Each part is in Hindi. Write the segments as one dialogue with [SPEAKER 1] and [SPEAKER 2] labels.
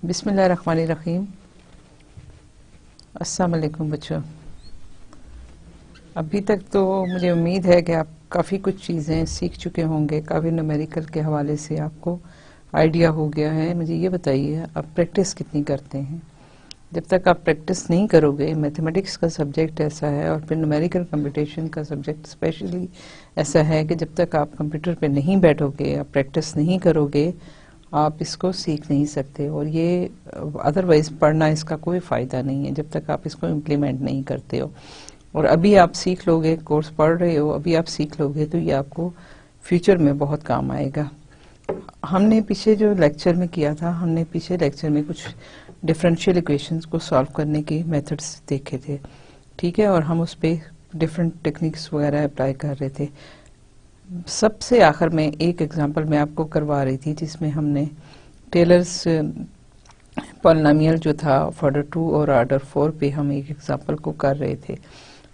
[SPEAKER 1] बिस्मिल्लाहिर्रहमानिर्रहीम। अस्सलाम वालेकुम बच्चों। अभी तक तो मुझे उम्मीद है कि आप काफ़ी कुछ चीज़ें सीख चुके होंगे, काफ़ी न्यूमेरिकल के हवाले से आपको आइडिया हो गया है। मुझे ये बताइए आप प्रैक्टिस कितनी करते हैं? जब तक आप प्रैक्टिस नहीं करोगे, मैथमेटिक्स का सब्जेक्ट ऐसा है और फिर न्यूमेरिकल कंप्यूटेशन का सब्जेक्ट स्पेशली ऐसा है कि जब तक आप कंप्यूटर पे नहीं बैठोगे, आप प्रैक्टिस नहीं करोगे, आप इसको सीख नहीं सकते। और ये अदरवाइज पढ़ना इसका कोई फ़ायदा नहीं है जब तक आप इसको इम्प्लीमेंट नहीं करते हो। और अभी आप सीख लोगे, कोर्स पढ़ रहे हो, अभी आप सीख लोगे तो ये आपको फ्यूचर में बहुत काम आएगा। हमने पीछे जो लेक्चर में किया था, हमने पीछे लेक्चर में कुछ डिफरेंशियल इक्वेशंस को सॉल्व करने के मेथड्स देखे थे, ठीक है, और हम उस पर डिफरेंट टेक्निक्स वगैरह अप्लाई कर रहे थे। सबसे आखिर में एक एग्जांपल मैं आपको करवा रही थी जिसमें हमने टेलर्स पॉलिनोमियल जो था ऑर्डर 2 और ऑर्डर 4 पे हम एक एग्जांपल को कर रहे थे।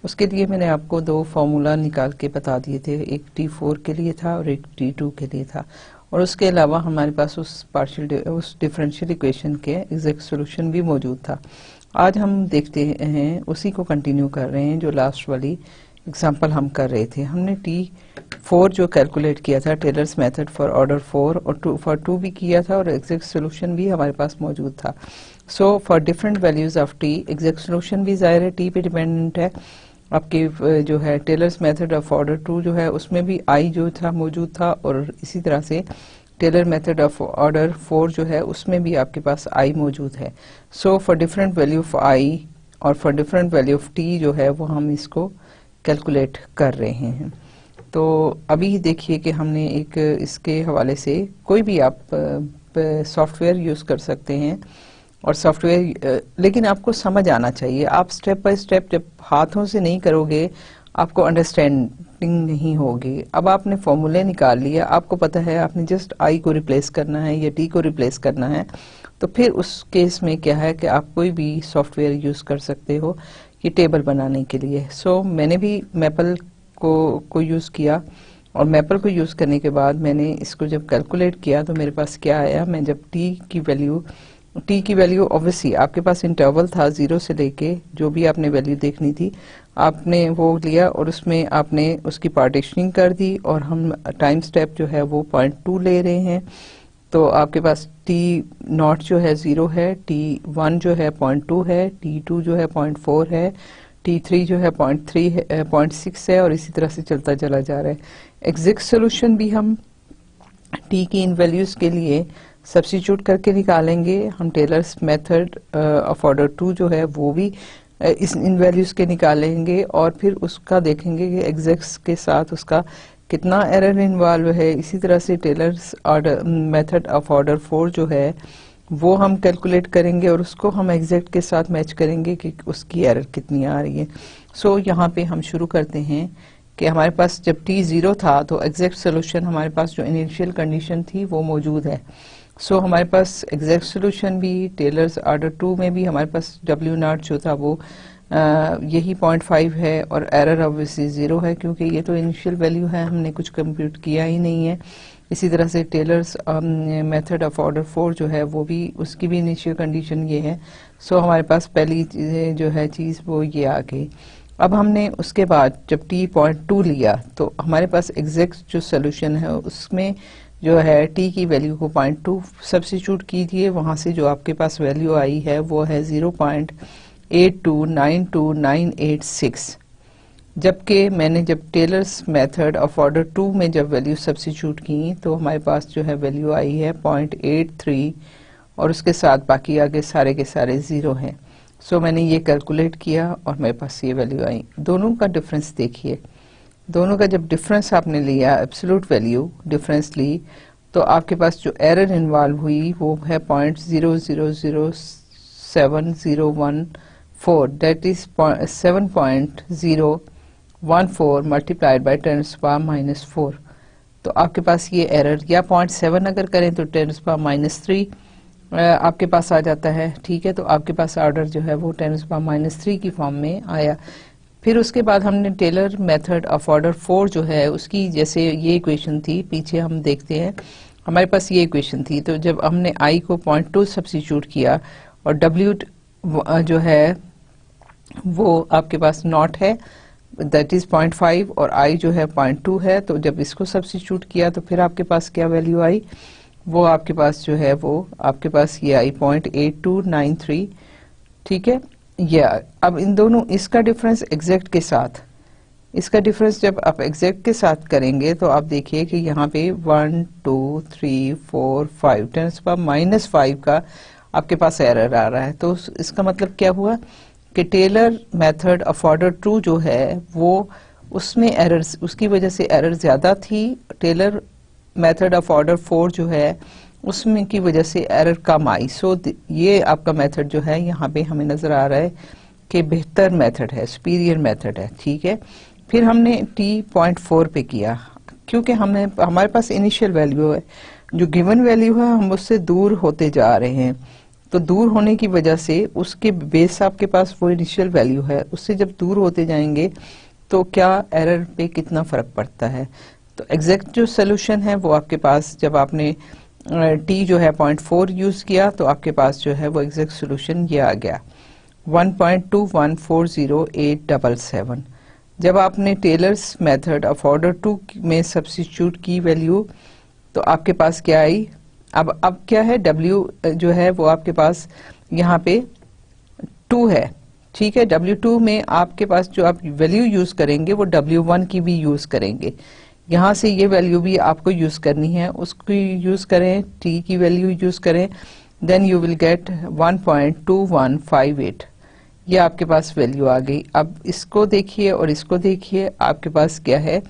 [SPEAKER 1] उसके लिए मैंने आपको दो फार्मूला निकाल के बता दिए थे, एक T4 के लिए था और एक T2 के लिए था। और उसके अलावा हमारे पास उस डिफरेंशियल इक्वेशन के एग्जैक्ट सोल्यूशन भी मौजूद था। आज हम देखते हैं, उसी को कंटिन्यू कर रहे हैं जो लास्ट वाली एग्जांपल हम कर रहे थे। हमने T4 जो कैलकुलेट किया था, टेलर्स मेथड फॉर ऑर्डर 4 और फॉर 2 भी किया था और एग्जैक्ट सोल्यूशन भी हमारे पास मौजूद था। So for different values of T, exact solution भी ज़ाहिर है T पे डिपेंडेंट है। आपके जो है टेलर्स मेथड ऑफ ऑर्डर 2 जो है उसमें भी I जो था मौजूद था, और इसी तरह से टेलर मेथड ऑफ ऑर्डर 4 जो है उसमें भी आपके पास I मौजूद है। So for different value of I और for different value of T जो है वो हम इसको कैलकुलेट कर रहे हैं। तो अभी देखिए कि हमने एक इसके हवाले से कोई भी आप सॉफ्टवेयर यूज़ कर सकते हैं, और सॉफ्टवेयर लेकिन आपको समझ आना चाहिए। आप स्टेप बाय स्टेप जब हाथों से नहीं करोगे आपको अंडरस्टैंडिंग नहीं होगी। अब आपने फॉर्मूले निकाल लिया, आपको पता है आपने जस्ट I को रिप्लेस करना है या T को रिप्लेस करना है, तो फिर उस केस में क्या है कि आप कोई भी सॉफ्टवेयर यूज़ कर सकते हो ये टेबल बनाने के लिए। सो मैंने भी मैपल को यूज़ किया, और मैपल को यूज़ करने के बाद मैंने इसको जब कैलकुलेट किया तो मेरे पास क्या आया, मैं जब T की वैल्यू ऑब्वियसली आपके पास इंटरवल था 0 से लेके, जो भी आपने वैल्यू देखनी थी आपने वो लिया और उसमें आपने उसकी पार्टीशनिंग कर दी, और हम टाइम स्टेप जो है वो 0.2 ले रहे हैं। तो आपके पास T0 जो है 0 है, T1 जो है 0.2 है, T2 जो है 0.4 है, T3 जो है 0.3 है, 0.6 है, और इसी तरह से चलता चला जा रहा है। एग्जैक्ट सोल्यूशन भी हम T की इन वैल्यूज के लिए सब्स्टिट्यूट करके निकालेंगे। हम टेलर्स मेथड ऑफ ऑर्डर 2 जो है वो भी इन वैल्यूज के निकालेंगे, और फिर उसका देखेंगे कि एग्जैक्ट्स के साथ उसका कितना एरर इन्वॉल्व है। इसी तरह से Taylor's order method of order 4 जो है वो हम कैलकुलेट करेंगे और उसको हम एग्जैक्ट के साथ मैच करेंगे कि उसकी एरर कितनी आ रही है। सो यहाँ पे हम शुरू करते हैं कि हमारे पास जब T 0 था तो एग्जैक्ट सोल्यूशन हमारे पास जो इनिशियल कंडीशन थी वो मौजूद है। सो हमारे पास एग्जैक्ट सोल्यूशन भी टेलर्स ऑर्डर 2 में भी हमारे पास W0 जो था वो यही 0.5 है, और एरर ऑब्वियसली 0 है क्योंकि ये तो इनिशियल वैल्यू है, हमने कुछ कंप्यूट किया ही नहीं है। इसी तरह से टेलर्स मेथड ऑफ ऑर्डर 4 जो है वो भी, उसकी भी इनिशियल कंडीशन ये है। सो हमारे पास पहली जो है चीज़ वो ये आ गई। अब हमने उसके बाद जब T 0.2 लिया तो हमारे पास एग्जैक्ट जो सोल्यूशन है उसमें जो है T की वैल्यू को 0.2 सब्स्टिट्यूट कीजिए, वहाँ से जो आपके पास वैल्यू आई है वो है 0.8292986। जबकि मैंने जब टेलर्स मेथड ऑफ ऑर्डर 2 में जब वैल्यू सब्स्टिट्यूट की तो हमारे पास जो है वैल्यू आई है 0.83, और उसके साथ बाकी आगे सारे के सारे 0 हैं। सो मैंने ये कैलकुलेट किया और मेरे पास ये वैल्यू आई। दोनों का डिफरेंस देखिए, दोनों का जब डिफरेंस आपने लिया, एब्सोल्यूट वैल्यू डिफरेंस ली, तो आपके पास जो एरर इन्वॉल्व हुई वो है 0.000701 दैट इज 7.014 मल्टीप्लाइड बाई 10⁻⁻⁴। तो आपके पास ये एरर, या 0.7 अगर करें तो 10⁻³ आपके पास आ जाता है, ठीक है। तो आपके पास ऑर्डर जो है वो 10⁻³ की फॉर्म में आया। फिर उसके बाद हमने टेलर मेथड ऑफ ऑर्डर 4 जो है उसकी, जैसे ये इक्वेशन थी, पीछे हम देखते हैं हमारे पास ये इक्वेशन थी, तो जब हमने i को 0.2 सब्स्टिट्यूट किया और w जो है वो आपके पास नॉट है, दैट इज 0.5, और i जो है 0.2 है, तो जब इसको सब्स्टिट्यूट किया तो फिर आपके पास क्या वैल्यू आई, वो आपके पास जो है वो आपके पास ये आई 0.8293, ठीक है। या अब इन दोनों, इसका डिफरेंस एग्जैक्ट के साथ, इसका डिफरेंस जब आप एग्जैक्ट के साथ करेंगे तो आप देखिए कि यहाँ पे 1 2 3 4 5 10⁻⁵ का आपके पास एरर आ रहा है। तो इसका मतलब क्या हुआ कि टेलर मेथड ऑफ ऑर्डर 2 जो है वो उसमें एरर, उसकी वजह से एरर ज्यादा थी। टेलर मेथड ऑफ ऑर्डर 4 जो है उसमें की वजह से एरर कम आई। सो ये आपका मेथड जो है यहाँ पे हमें नजर आ रहा है कि बेहतर मेथड है, सुपीरियर मेथड है, ठीक है। फिर हमने t 0.4 पे किया, क्योंकि हमारे पास इनिशियल वैल्यू है, जो गिवन वैल्यू है हम उससे दूर होते जा रहे हैं, तो दूर होने की वजह से उसके बेस आपके पास वो इनिशियल वैल्यू है, उससे जब दूर होते जाएंगे तो क्या एरर पे कितना फर्क पड़ता है। तो एग्जैक्ट जो सोल्यूशन है वो आपके पास, जब आपने t जो है 0.4 यूज किया तो आपके पास जो है वो एग्जैक्ट सोल्यूशन ये आ गया 1.2140877। जब आपने टेलर्स मेथड ऑफ ऑर्डर 2 में सब्स्टिट्यूट की वैल्यू तो आपके पास क्या आई, अब क्या है, w जो है वो आपके पास यहाँ पे 2 है, ठीक है। w2 में आपके पास जो आप वैल्यू यूज करेंगे वो w1 की भी यूज करेंगे, यहाँ से ये वैल्यू भी आपको यूज करनी है, उसको यूज करें, t की वैल्यू यूज करें, देन यू विल गेट 1.2158, ये आपके पास वैल्यू आ गई। अब इसको देखिए और इसको देखिए, आपके पास क्या है,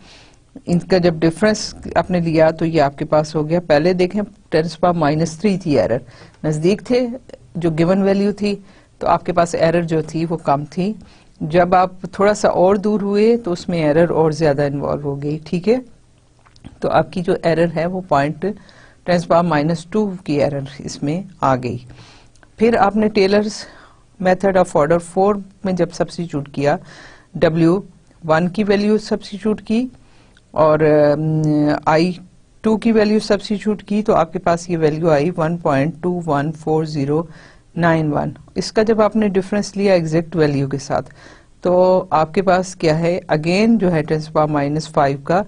[SPEAKER 1] इनका जब डिफरेंस आपने लिया तो ये आपके पास हो गया, पहले देखें 10⁻³ थी एरर, नजदीक थे जो गिवन वैल्यू थी, तो आपके पास एरर जो थी वो कम थी। जब आप थोड़ा सा और दूर हुए तो उसमें एरर और ज्यादा इन्वॉल्व हो गई, ठीक है। तो आपकी जो एरर है वो 10⁻² की एरर इसमें आ गई। फिर आपने टेलर्स मेथड ऑफ ऑर्डर 4 में जब सब्स्टिट्यूट किया, w1 की वैल्यू सब्स्टिट्यूट की और i2 की वैल्यू सब्स्टिट्यूट की, तो आपके पास ये वैल्यू आई 1.214091। इसका जब आपने डिफरेंस लिया एग्जैक्ट वैल्यू के साथ, तो आपके पास क्या है, अगेन जो है 10⁻⁵ का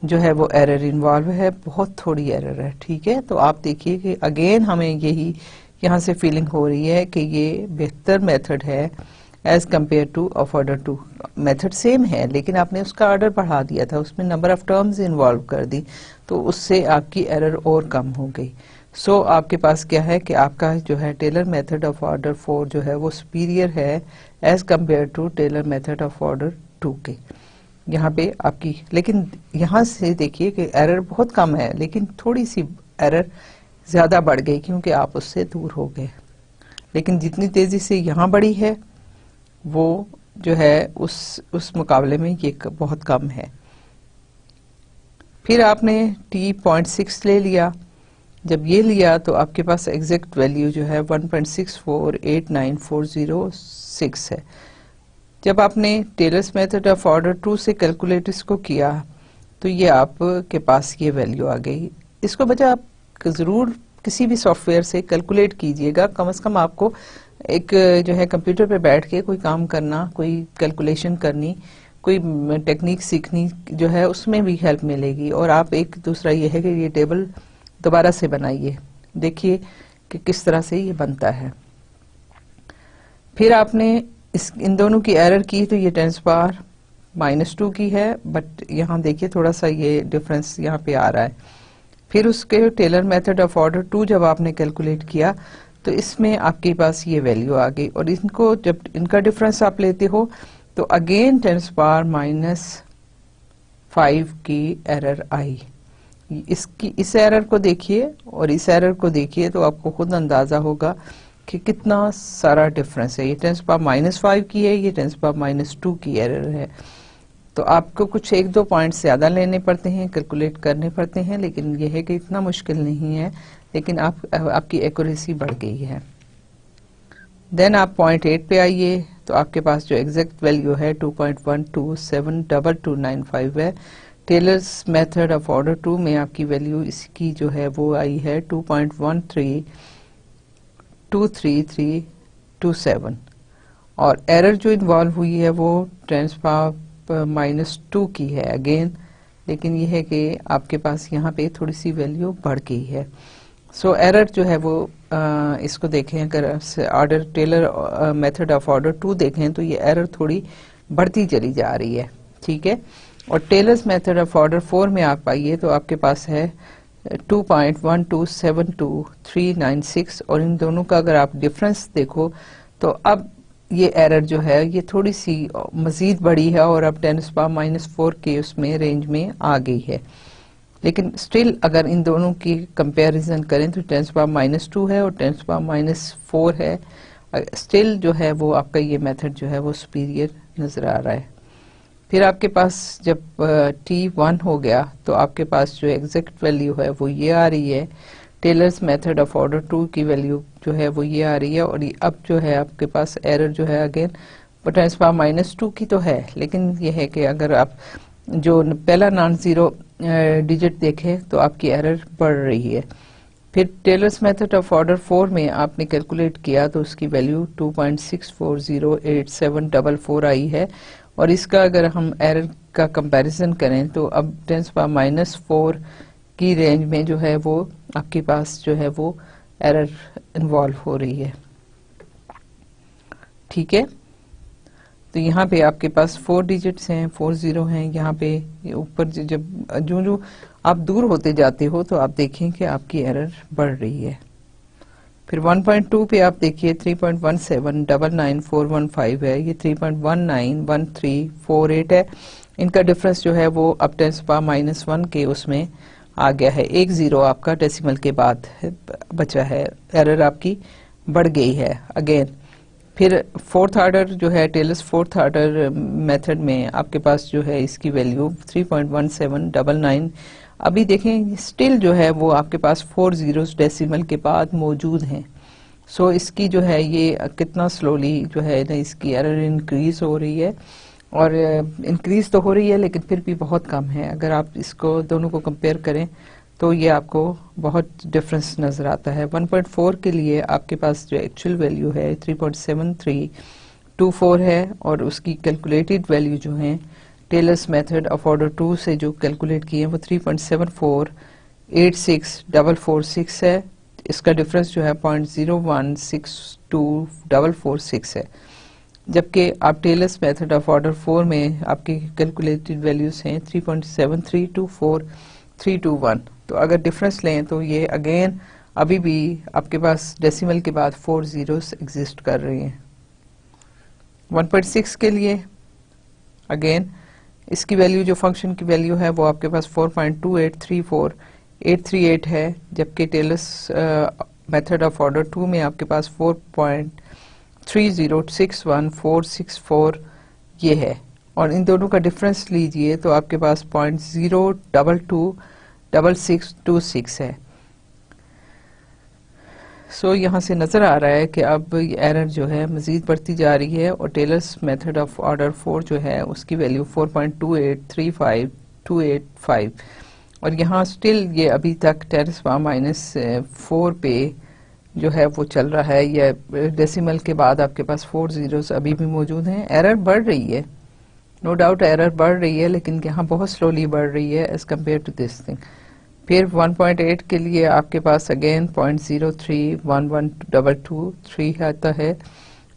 [SPEAKER 1] जो है वो एरर इन्वॉल्व है, बहुत थोड़ी एरर है, ठीक है। तो आप देखिए कि अगेन हमें यही यहाँ से फीलिंग हो रही है कि ये बेहतर मेथड है as compare to of order 2। Method same है लेकिन आपने उसका ऑर्डर बढ़ा दिया था, उसमें नंबर ऑफ टर्म्स इन्वॉल्व कर दी, तो उससे आपकी एरर और कम हो गई। सो आपके पास क्या है कि आपका जो है टेलर मेथड ऑफ ऑर्डर 4 जो है वो सुपीरियर है as compare to Taylor method of order 2 के। यहाँ पे आपकी, लेकिन यहाँ से देखिए कि एरर बहुत कम है, लेकिन थोड़ी सी एरर ज्यादा बढ़ गई क्योंकि आप उससे दूर हो गए, लेकिन जितनी तेजी से यहाँ बढ़ी है वो जो है उस मुकाबले में ये बहुत कम है। फिर आपने t 0.6 ले लिया, जब ये लिया तो आपके पास एग्जैक्ट वैल्यू जो है 1.6489406 है। जब आपने टेलर्स मेथड ऑफ ऑर्डर 2 से कैलकुलेट इसको किया तो ये आपके पास ये वैल्यू आ गई। इसको बचा आप जरूर किसी भी सॉफ्टवेयर से कैलकुलेट कीजिएगा, कम से कम आपको एक जो है कंप्यूटर पे बैठ के कोई काम करना, कोई कैलकुलेशन करनी, कोई टेक्निक सीखनी जो है उसमें भी हेल्प मिलेगी। और आप एक दूसरा ये है कि ये टेबल दोबारा से बनाइए, देखिए कि किस तरह से ये बनता है। फिर आपने इन दोनों की एरर की तो ये 10⁻⁻² की है, बट यहाँ देखिए थोड़ा सा ये डिफरेंस यहाँ पे आ रहा है। फिर उसके टेलर मेथड ऑफ ऑर्डर 2 जब आपने कैलकुलेट किया तो इसमें आपके पास ये वैल्यू आ गई, और इनको जब इनका डिफरेंस आप लेते हो तो अगेन 10⁻⁵ की एरर आई। इस एरर को देखिए और इस एरर को देखिए तो आपको खुद अंदाजा होगा कि कितना सारा डिफरेंस है। ये 10⁻⁵ की है, ये 10⁻² की एरर है। तो आपको कुछ 1-2 पॉइंट्स ज्यादा लेने पड़ते हैं, कैलकुलेट करने पड़ते हैं, लेकिन यह है कि इतना मुश्किल नहीं है, लेकिन आपकी एक्यूरेसी बढ़ गई है। देन आप 0.8 पे आइए तो आपके पास जो एग्जैक्ट वैल्यू है 2.1272295 है, टेलर्स मेथड ऑफ ऑर्डर 2 में आपकी वैल्यू इसकी जो है वो आई है 2.132327 और एरर जो इन्वॉल्व हुई है वो ट्रांसफर -2 की है अगेन, लेकिन ये है कि आपके पास यहाँ पे थोड़ी सी वैल्यू बढ़ गई है। सो एरर जो है वो इसको देखें, अगर order Taylor method of order 2 देखें तो ये एरर थोड़ी बढ़ती चली जा रही है, ठीक है। और टेलर्स मेथड ऑफ ऑर्डर 4 में आप आइए तो आपके पास है 2.1272396 और इन दोनों का अगर आप डिफरेंस देखो तो अब ये एरर जो है ये थोड़ी सी मजीद बड़ी है और अब 10⁻⁴ के उसमें रेंज में आ गई है। लेकिन स्टिल अगर इन दोनों की कंपैरिजन करें तो 10⁻² है और 10⁻⁴ है, स्टिल जो है वो आपका ये मेथड जो है वो सुपीरियर नजर आ रहा है। फिर आपके पास जब T1 हो गया तो आपके पास जो एग्जैक्ट वैल्यू है वो ये आ रही है, टेलर्स मेथड ऑफ ऑर्डर 2 की वैल्यू जो है वो ये आ रही है और अब जो है आपके पास एरर जो है अगेन 10⁻⁻² की तो है, लेकिन ये है कि अगर आप जो पहला नॉन जीरो डिजिट देखें तो आपकी एरर बढ़ रही है। फिर टेलर्स मेथड ऑफ ऑर्डर 4 में आपने कैलकुलेट किया तो उसकी वैल्यू 2.64087444 आई है और इसका अगर हम एरर का कंपैरिजन करें तो अब 10⁻⁴ की रेंज में जो है वो आपके पास जो है वो एरर इन्वॉल्व हो रही है, ठीक है। तो यहाँ पे आपके पास 4 डिजिट्स हैं, 4 0 हैं यहाँ पे ऊपर। जब जो आप दूर होते जाते हो तो आप देखें कि आपकी एरर बढ़ रही है। फिर 1.2 पे आप देखिए 3.17999415 है, ये 3.191348 है। इनका डिफरेंस जो है वो अब 10⁻⁻1 के उसमें आ गया है, 1 0 आपका डेसिमल के बाद बचा है, एरर आपकी बढ़ गई है अगेन। फिर फोर्थ ऑर्डर जो है टेलर्स फोर्थ ऑर्डर मेथड में आपके पास जो है इसकी वैल्यू 3.1799, अभी देखें स्टिल जो है वो आपके पास 4 zeros डेसिमल के बाद मौजूद हैं। सो इसकी जो है ये कितना स्लोली जो है ना इसकी एरर इंक्रीज हो रही है और इंक्रीज तो हो रही है लेकिन फिर भी बहुत कम है। अगर आप इसको दोनों को कंपेयर करें तो ये आपको बहुत डिफरेंस नजर आता है। 1.4 के लिए आपके पास जो एक्चुअल वैल्यू है 3.7324 है और उसकी कैलकुलेटेड वैल्यू जो है टेलर्स मेथड ऑफ ऑर्डर 2 से जो कैलकुलेट किए हैं वो 3.74864446 है। इसका डिफरेंस जो है 0.0162446 है, जबकि आप टेलर्स मेथड ऑफ ऑर्डर 4 में आपकी कैलकुलेटेड वैल्यूज हैं 3.732431। तो अगर डिफरेंस लें तो ये अगेन अभी भी आपके पास डेसिमल के बाद 4 zeros एग्जिस्ट कर रही हैं। 1.6 के लिए अगेन इसकी वैल्यू जो फंक्शन की वैल्यू है वो आपके पास 4.2834838 है, जबकि टेलर्स मेथड ऑफ ऑर्डर 2 में आपके पास 4.3061464 ये है और इन दोनों का डिफरेंस लीजिए तो आपके पास 0.0226626 है। सो यहाँ से नजर आ रहा है कि अब एरर जो है मजीद बढ़ती जा रही है और टेलर्स मेथड ऑफ ऑर्डर 4 जो है उसकी वैल्यू 4.2835285 और यहाँ स्टिल ये अभी तक 10⁻⁻4 पे जो है वो चल रहा है। ये डेसिमल के बाद आपके पास 4 zeros अभी भी मौजूद हैं। एरर बढ़ रही है, नो डाउट एरर बढ़ रही है, लेकिन यहाँ बहुत स्लोली बढ़ रही है as compare to this thing. फिर 1.8 के लिए आपके पास अगेन 0.03112223 आता है।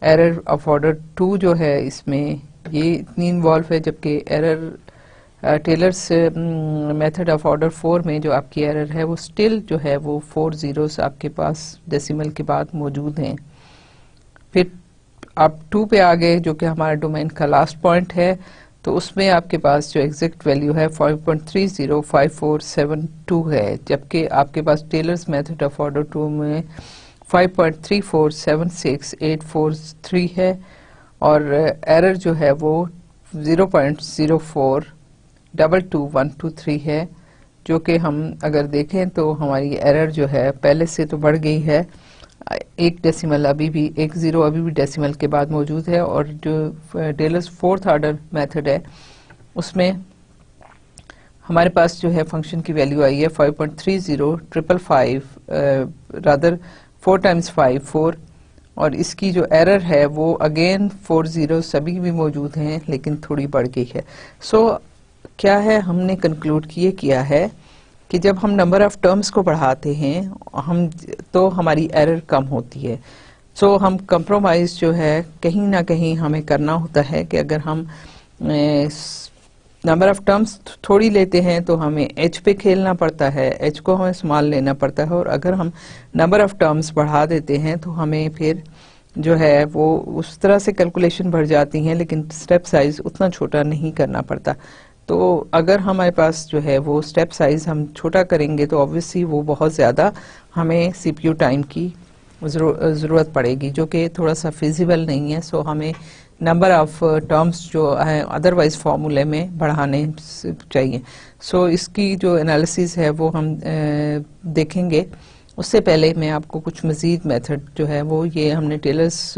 [SPEAKER 1] एरर ऑफ ऑर्डर 2 जो है इसमें ये इतनी इन्वॉल्व है, जबकि error Taylor's method of order 4 में जो आपकी एरर है वो स्टिल जो है वो 4 zeros आपके पास डेसिमल के बाद मौजूद हैं। फिर आप 2 पे आ गए जो कि हमारा डोमेन का लास्ट पॉइंट है, तो उसमें आपके पास जो एग्जैक्ट वैल्यू है 5.305472 है, जबकि आपके पास टेलर्स मेथड ऑफ ऑर्डर 2 में 5.34768443 है और एरर जो है वो 0.04222123 है, जो कि हम अगर देखें तो हमारी एरर जो है पहले से तो बढ़ गई है। एक डेसिमल अभी भी 1 0 अभी भी डेसिमल के बाद मौजूद है और जो टेलर्स फोर्थ ऑर्डर मेथड है उसमें हमारे पास जो है फंक्शन की वैल्यू आई है 5.30 रादर 4 टाइम्स 5 4, और इसकी जो एरर है वो अगेन 4 जीरो सभी भी मौजूद हैं लेकिन थोड़ी बढ़ गई है। सो क्या है, हमने कंक्लूड किया है कि जब हम नंबर ऑफ टर्म्स को बढ़ाते हैं हम तो हमारी एरर कम होती है। सो हम कंप्रोमाइज जो है कहीं ना कहीं हमें करना होता है कि अगर हम नंबर ऑफ टर्म्स थोड़ी लेते हैं तो हमें एच पे खेलना पड़ता है, एच को हमें स्मॉल लेना पड़ता है, और अगर हम नंबर ऑफ टर्म्स बढ़ा देते हैं तो हमें फिर जो है वो उस तरह से कैलकुलेशन बढ़ जाती हैं लेकिन स्टेप साइज उतना छोटा नहीं करना पड़ता। तो अगर हमारे पास जो है वो स्टेप साइज हम छोटा करेंगे तो ऑब्वियसली वो बहुत ज़्यादा हमें सीपीयू टाइम की ज़रूरत पड़ेगी, जो कि थोड़ा सा फिजिबल नहीं है। सो हमें नंबर ऑफ टर्म्स जो है अदरवाइज फार्मूले में बढ़ाने चाहिए। सो इसकी जो एनालिसिस है वो हम देखेंगे। उससे पहले मैं आपको कुछ मज़ीद मेथड जो है वो, ये हमने टेलर्स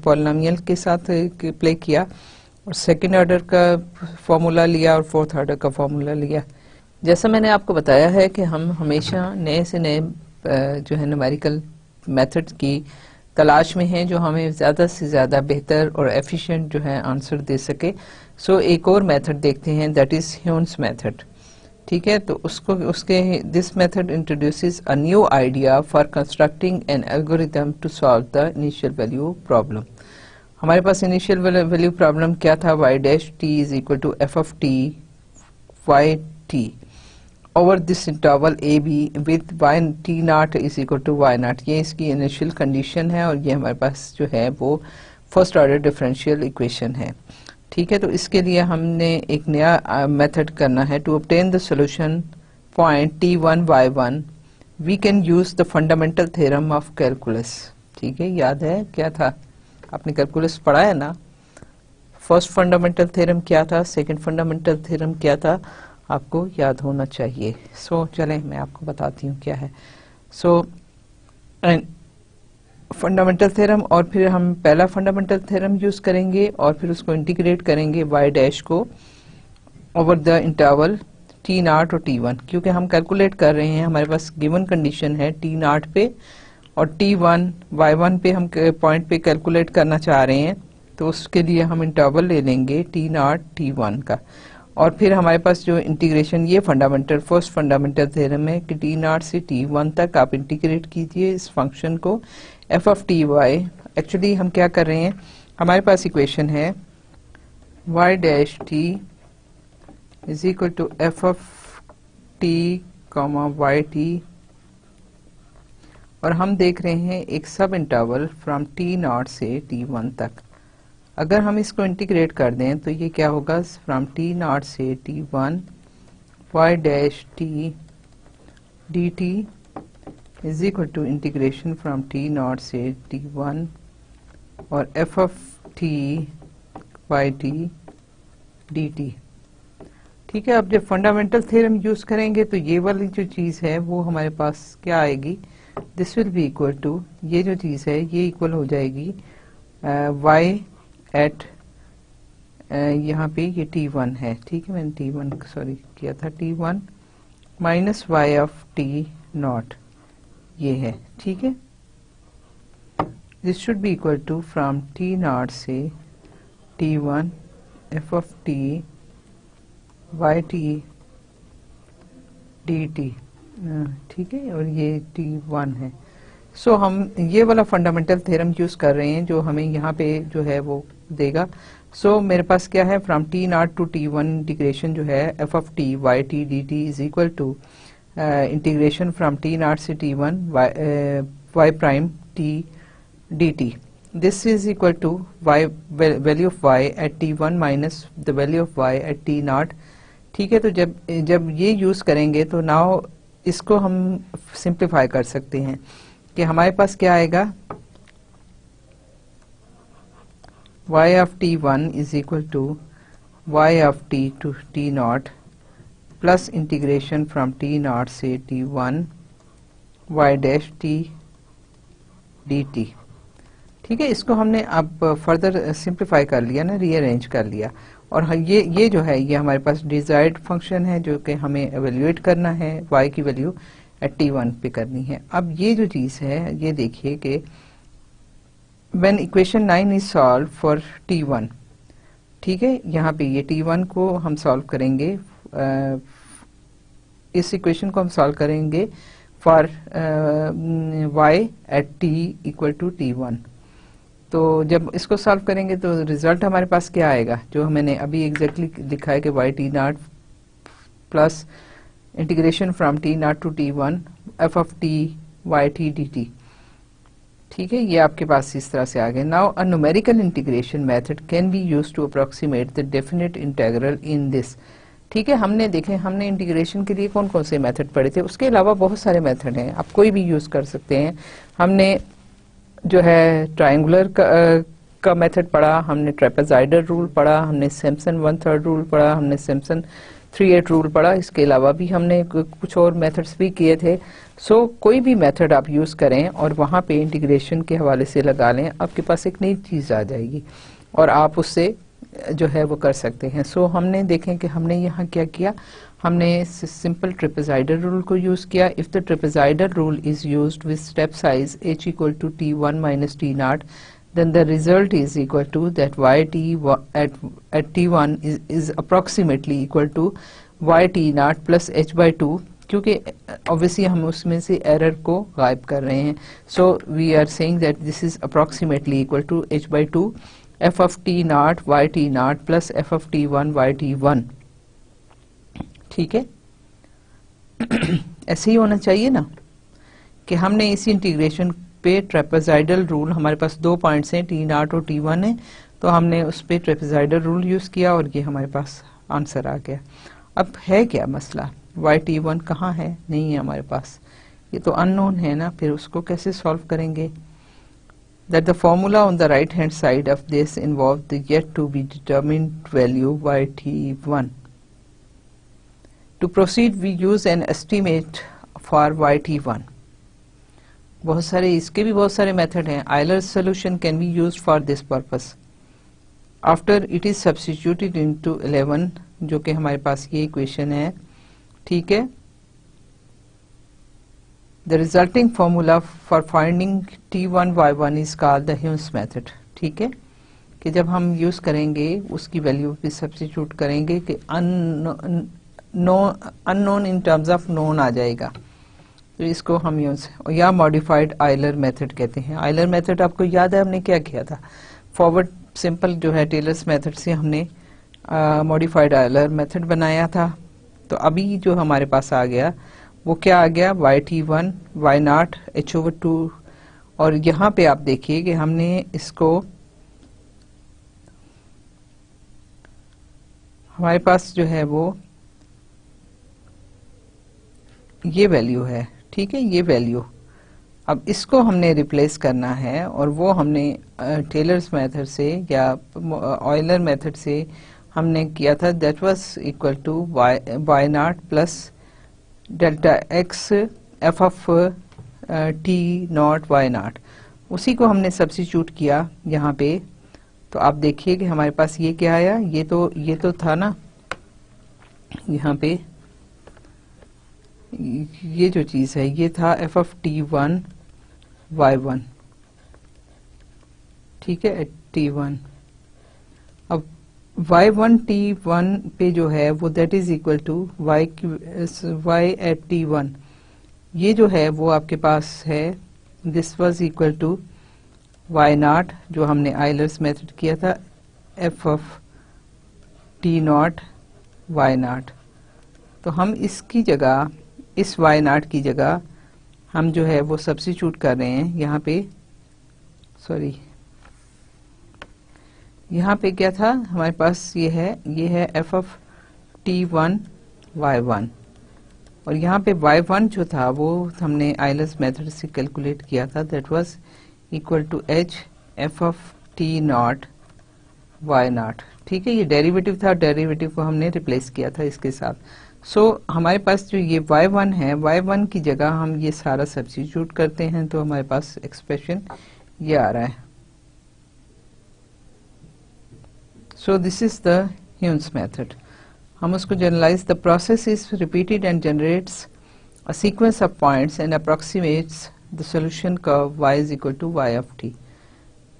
[SPEAKER 1] पॉलिनोमियल के साथ प्ले किया और सेकंड ऑर्डर का फार्मूला लिया और फोर्थ ऑर्डर का फार्मूला लिया। जैसा मैंने आपको बताया है कि हम हमेशा नए से नए जो है न्यूमेरिकल मेथड की तलाश में हैं जो हमें ज़्यादा से ज़्यादा बेहतर और एफिशिएंट जो है आंसर दे सके। सो एक और मेथड देखते हैं, दैट इज़ ह्यून्स मेथड। ठीक है, तो उसके this method introduces a new idea for constructing an algorithm to solve the initial value problem. हमारे पास इनिशियल वैल्यू प्रॉब्लम क्या था, y dash t is equal to f of t y t over this interval a b with y t naught is equal to y naught. ये इसकी इनिशियल कंडीशन है और ये हमारे पास जो है वो फर्स्ट ऑर्डर डिफरेंशियल इक्वेशन है। ठीक है, तो इसके लिए हमने एक नया मेथड करना है। To obtain the solution point t1 y1 we can use the fundamental theorem of calculus. ठीक है, याद है क्या था, आपने कैलकुलस पढ़ा है ना। फर्स्ट फंडामेंटल थ्योरम क्या था, सेकंड फंडामेंटल थ्योरम क्या था, आपको याद होना चाहिए। सो चलें मैं आपको बताती हूँ क्या है। सो फंडामेंटल थ्योरम, और फिर हम पहला फंडामेंटल थ्योरम यूज करेंगे और फिर उसको इंटीग्रेट करेंगे y डैश को over the interval t naught और t1, क्योंकि हम कैलकुलेट कर रहे हैं, हमारे पास गिवन कंडीशन है t नॉट पे और t1 y1 पे हम पॉइंट पे कैलकुलेट करना चाह रहे हैं, तो उसके लिए हम इंटरवल ले लेंगे t नॉट t1 का, और फिर हमारे पास जो इंटीग्रेशन, ये फर्स्ट फंडामेंटल थ्योरम है कि t नॉट से t1 तक आप इंटीग्रेट कीजिए इस फंक्शन को f of t y. Actually हम क्या कर रहे हैं, हमारे पास इक्वेशन है y dash t is equal to f of t comma y t, और हम देख रहे हैं एक सब इंटरवल फ्रॉम t नॉट से t1 तक। अगर हम इसको इंटीग्रेट कर दें तो ये क्या होगा, फ्रॉम t नॉट से t1 y dash t dt is equal to integration from t naught से t1 और f of t y t dt। ठीक है, अब जब फंडामेंटल थ्योरम यूज करेंगे तो ये वाली जो चीज है वो हमारे पास क्या आएगी, this will be equal to, ये जो चीज है ये इक्वल हो जाएगी y एट यहाँ पे ये t1 है। ठीक है, मैंने t1 सॉरी किया था, t1 minus y of t naught ये है। ठीक है, this should be equal to from t naught से t1 f of t y t dt। ठीक है, और ये t1 है। सो हम ये वाला फंडामेंटल थ्योरम यूज कर रहे हैं जो हमें यहाँ पे जो है वो देगा। सो मेरे पास क्या है, from t naught to t1 integration जो है f of t y t dt is equal to integration from t naught से t1 y prime t dt। This is equal to y value of y at t1 minus the value of y at t naught. ठीक है, तो जब ये यूज करेंगे तो नाउ इसको हम सिंप्लीफाई कर सकते हैं कि हमारे पास क्या आएगा, y of t1 is equal to y of t to t naught plus integration from t naught से t1 y dash t dt। ठीक है, इसको हमने अब फर्दर सिंप्लीफाई कर लिया ना, रीअरेंज कर लिया, और ये जो है ये हमारे पास डिजायर्ड फंक्शन है जो कि हमें एवेल्युएट करना है, y की वैल्यू एट t1 पे करनी है। अब ये जो चीज है ये देखिए कि when equation 9 is solve for t1, ठीक है, यहाँ पे ये t1 को हम सॉल्व करेंगे, इस इक्वेशन को हम सॉल्व करेंगे for y at t equal to t1। तो जब इसको सॉल्व करेंगे तो रिजल्ट हमारे पास क्या आएगा, जो मैंने अभी एग्जैक्टली लिखा है कि y t naught plus integration from t naught to t1 f of t y t dt। ठीक है, ये आपके पास इस तरह से आ गया। Now a numerical integration method can be used to approximate the definite integral in this. ठीक है, हमने देखे हमने इंटीग्रेशन के लिए कौन कौन से मेथड पढ़े थे, उसके अलावा बहुत सारे मेथड हैं, आप कोई भी यूज कर सकते हैं। हमने जो है ट्रायंगुलर का मेथड पढ़ा, हमने ट्रेपेजॉइडल रूल पढ़ा, हमने सैमसन 1/3 रूल पढ़ा, हमने सैमसन 3/8 रूल पढ़ा। इसके अलावा भी हमने कुछ और मेथड्स भी किए थे। सो कोई भी मेथड आप यूज करें और वहां पे इंटीग्रेशन के हवाले से लगा लें, आपके पास एक नई चीज आ जाएगी और आप उससे जो है वो कर सकते हैं। सो हमने देखें कि हमने यहाँ क्या किया, हमने सिंपल ट्रेपेजॉइडल रूल को यूज किया। If the trapezoidal rule is used with step size h equal to t1 minus t naught, then the result is equal to that yt at t1 is approximately equal to yt naught plus h by 2, क्योंकि obviously हम उसमें से एरर को गायब कर रहे हैं। So we are saying that this is approximately equal to h by 2 f of t naught yt naught plus f of t1 yt1। ठीक है, ऐसे ही होना चाहिए ना कि हमने इसी इंटीग्रेशन पे ट्रेपेजॉइडल रूल, हमारे पास 2 पॉइंट्स हैं t नॉट और t1 है, तो हमने उस पे ट्रेपेजॉइडल रूल यूज किया और ये हमारे पास आंसर आ गया। अब है क्या मसला, yt1 कहाँ है, नहीं है हमारे पास, ये तो अननोन है ना, फिर उसको कैसे सॉल्व करेंगे। That the formula on the right hand side of this involve the yet to be determined value yt1। To proceed we use an estimate for yt1। बहुत सारे इसके भी बहुत सारे मेथड हैं। Euler's solution can be used for this purpose after it is substituted into 11, जो कि हमारे पास ये इक्वेशन है। ठीक है, the resulting formula for finding t1 y1 is called the Hume's method. ठीक है, कि जब हम यूज करेंगे उसकी वैल्यू पे सब्स्टिट्यूट करेंगे कि unknown in terms of known आ जाएगा, तो इसको हम यूज या मॉडिफाइड आयलर मेथड कहते हैं। आयलर मेथड आपको याद है हमने क्या किया था, फॉरवर्ड सिंपल जो है टेलर्स मेथड से हमने मॉडिफाइड आयलर मेथड बनाया था। तो अभी जो हमारे पास आ गया वो क्या आ गया, yt1 y नॉट h/2। और यहाँ पे आप देखिए कि हमने इसको, हमारे पास जो है वो ये वैल्यू है। ठीक है, ये वैल्यू, अब इसको हमने रिप्लेस करना है और वो हमने टेलर्स मेथड से या ऑयलर मेथड से हमने किया था। That was equal to y naught plus delta x f of t not y naught, उसी को हमने सब्स्टिट्यूट किया यहाँ पे। तो आप देखिए कि हमारे पास ये क्या आया, ये तो था ना यहाँ पे, ये जो चीज है ये था f ऑफ t1 y1। ठीक है, t1, अब y1 t1 पे जो है वो that is equal to y at t1, ये जो है वो आपके पास है, this was equal to y not जो हमने आयलर्स मेथड किया था f of t not y naught. तो हम इसकी जगह, इस y नॉट की जगह हम जो है वो सब्स्टिट्यूट कर रहे हैं यहाँ पे, सॉरी यहाँ पे क्या था हमारे पास, ये है f ऑफ t1 y1, और यहाँ पे y1 जो था वो हमने आयलर्स मेथड से कैलकुलेट किया था, that was equal to h f of t not y naught. ठीक है, ये डेरिवेटिव था, डेरिवेटिव को हमने रिप्लेस किया था इसके साथ। सो हमारे पास जो ये y1 है, y1 की जगह हम ये सारा सब्स्टिट्यूट करते हैं तो हमारे पास एक्सप्रेशन ये आ रहा है। So this is the Heun's method, हम उसको generalise, the process is repeated and generates a sequence of points and approximates the solution curve y is equal to y of t.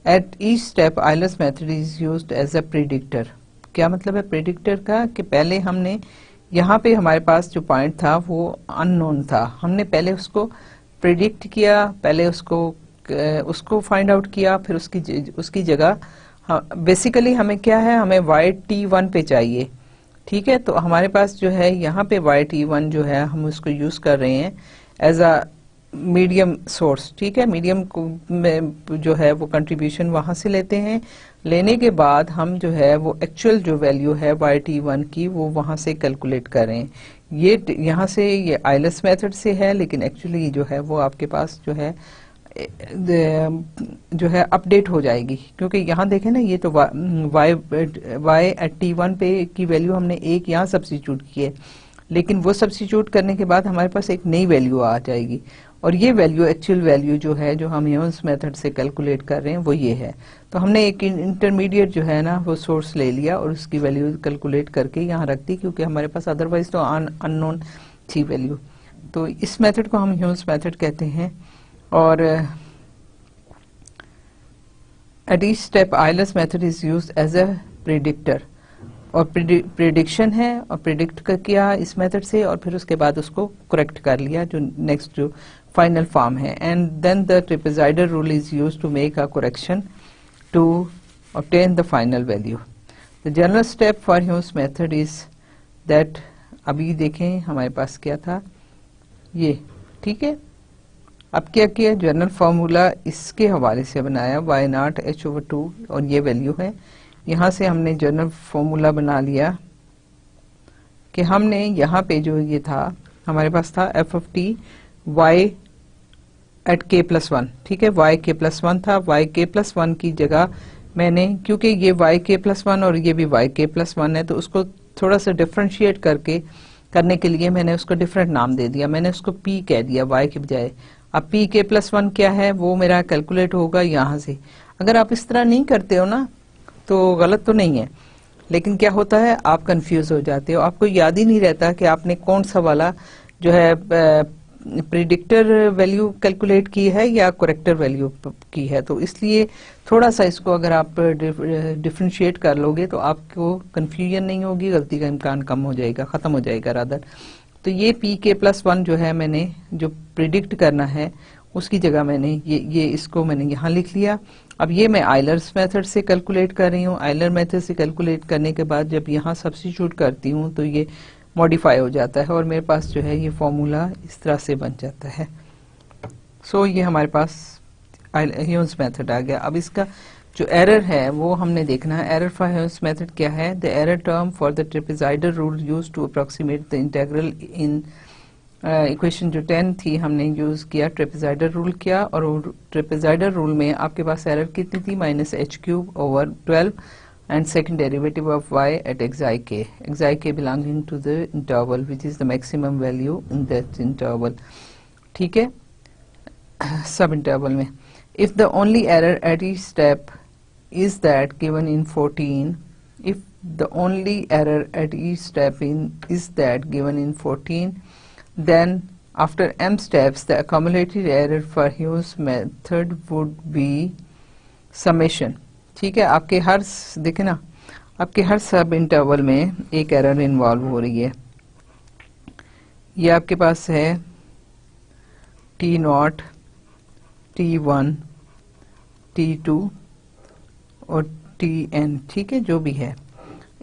[SPEAKER 1] At each step Euler's method is used as a predictor. क्या मतलब है predictor का कि पहले हमने यहाँ पे हमारे पास जो पॉइंट था वो अननोन था, हमने पहले उसको प्रिडिक्ट किया, पहले उसको फाइंड आउट किया, फिर उसकी जगह बेसिकली हमें क्या है, हमें yt1 पे चाहिए, ठीक है। तो हमारे पास जो है यहाँ पे yt1 जो है हम उसको यूज कर रहे हैं एज अ मीडियम सोर्स, ठीक है। मीडियम में जो है वो कंट्रीब्यूशन वहां से लेते हैं, लेने के बाद हम जो है वो एक्चुअल जो वैल्यू है yt1 की वो वहां से कैलकुलेट कर रहे हैं। ये यहाँ से ये आइलर्स मेथड से है, लेकिन एक्चुअली जो है वो आपके पास जो है अपडेट हो जाएगी, क्योंकि यहाँ देखें ना, ये तो y एट t1 पे की वैल्यू हमने एक यहाँ सब्स्टिट्यूट की है, लेकिन वो सब्स्टिट्यूट करने के बाद हमारे पास एक नई वैल्यू आ जाएगी, और ये वैल्यू एक्चुअल वैल्यू जो है जो हम ह्यून्स मेथड से कैलकुलेट कर रहे हैं वो ये है। तो हमने एक इंटरमीडिएट जो है ना वो सोर्स ले लिया और उसकी वैल्यू कैलकुलेट करके यहाँ रख दी, क्योंकि हमारे पास अदरवाइज तो अननोन थी वैल्यू। तो इस मेथड को हम ह्यून्स मेथड कहते हैं। और at each step Euler's method is used as a predictor, और प्रिडिक्शन है और प्रिडिक्ट कर किया इस मेथड से, और फिर उसके बाद उसको करेक्ट कर लिया जो नेक्स्ट जो फाइनल फॉर्म है। And then the trapezoidal rule is used to make a correction to obtain the final value. The general step for Heun's method is that, अभी देखें हमारे पास क्या था ये, ठीक है। अब क्या किया, जनरल फॉर्मूला इसके हवाले से बनाया y0 h/2, और ये वैल्यू है। यहाँ से हमने जनरल फॉर्मूला बना लिया कि हमने यहाँ पे जो ये था हमारे पास था f of t y at k+1, ठीक है। yk+1 था, yk+1 की जगह मैंने, क्योंकि ये yk+1 और ये भी yk+1 है, तो उसको थोड़ा सा डिफ्रेंशिएट करने के लिए मैंने उसको डिफरेंट नाम दे दिया, मैंने उसको p कह दिया y के बजाय। अब pk+1 क्या है वो मेरा कैलकुलेट होगा यहाँ से। अगर आप इस तरह नहीं करते हो ना तो गलत तो नहीं है, लेकिन क्या होता है आप कंफ्यूज हो जाते हो, आपको याद ही नहीं रहता कि आपने कौन सा वाला जो है प्रिडिक्टर वैल्यू कैलकुलेट की है या करेक्टर वैल्यू की है। तो इसलिए थोड़ा सा इसको अगर आप डिफ्रेंशिएट कर लोगे तो आपको कंफ्यूजन नहीं होगी, गलती का इम्कान कम हो जाएगा, खत्म हो जाएगा रादर। तो ये pk+1 जो है मैंने जो प्रिडिक्ट करना है उसकी जगह मैंने ये इसको मैंने यहाँ लिख लिया। अब ये मैं आइलर्स मेथड से कैलकुलेट कर रही हूँ। आइलर मेथड से कैलकुलेट करने के बाद जब यहाँ सब्स्टिट्यूट करती हूँ तो ये मॉडिफाई हो जाता है और मेरे पास जो है ये फॉर्मूला इस तरह से बन जाता है। सो ये हमारे पास ह्यून्स मेथड आ गया। अब इसका जो एरर है वो हमने देखना है। एरर फॉर ह्यून्स मेथड क्या है? The error term for the trapezoidal rule used to approximate the integral in equation जो 10 थी हमने यूज किया, ट्रेपेजॉइडल रूल किया, और ट्रेपेजॉइडल रूल में आपके पास एरर कितनी थी? -h³/12 and second derivative of y at xik belonging to the interval which is the maximum value in that interval, ठीक है, सब इंटरवल में। if the only error at each step is that given in 14, if the only error at each step is that given in 14, then after m steps the accumulated error for Hughes method would be summation, ठीक है। आपके हर देखे ना, आपके हर सब इंटरवल में एक एरर इन्वॉल्व हो रही है। ये आपके पास है t0, t1, t2 और tn, ठीक है, जो भी है।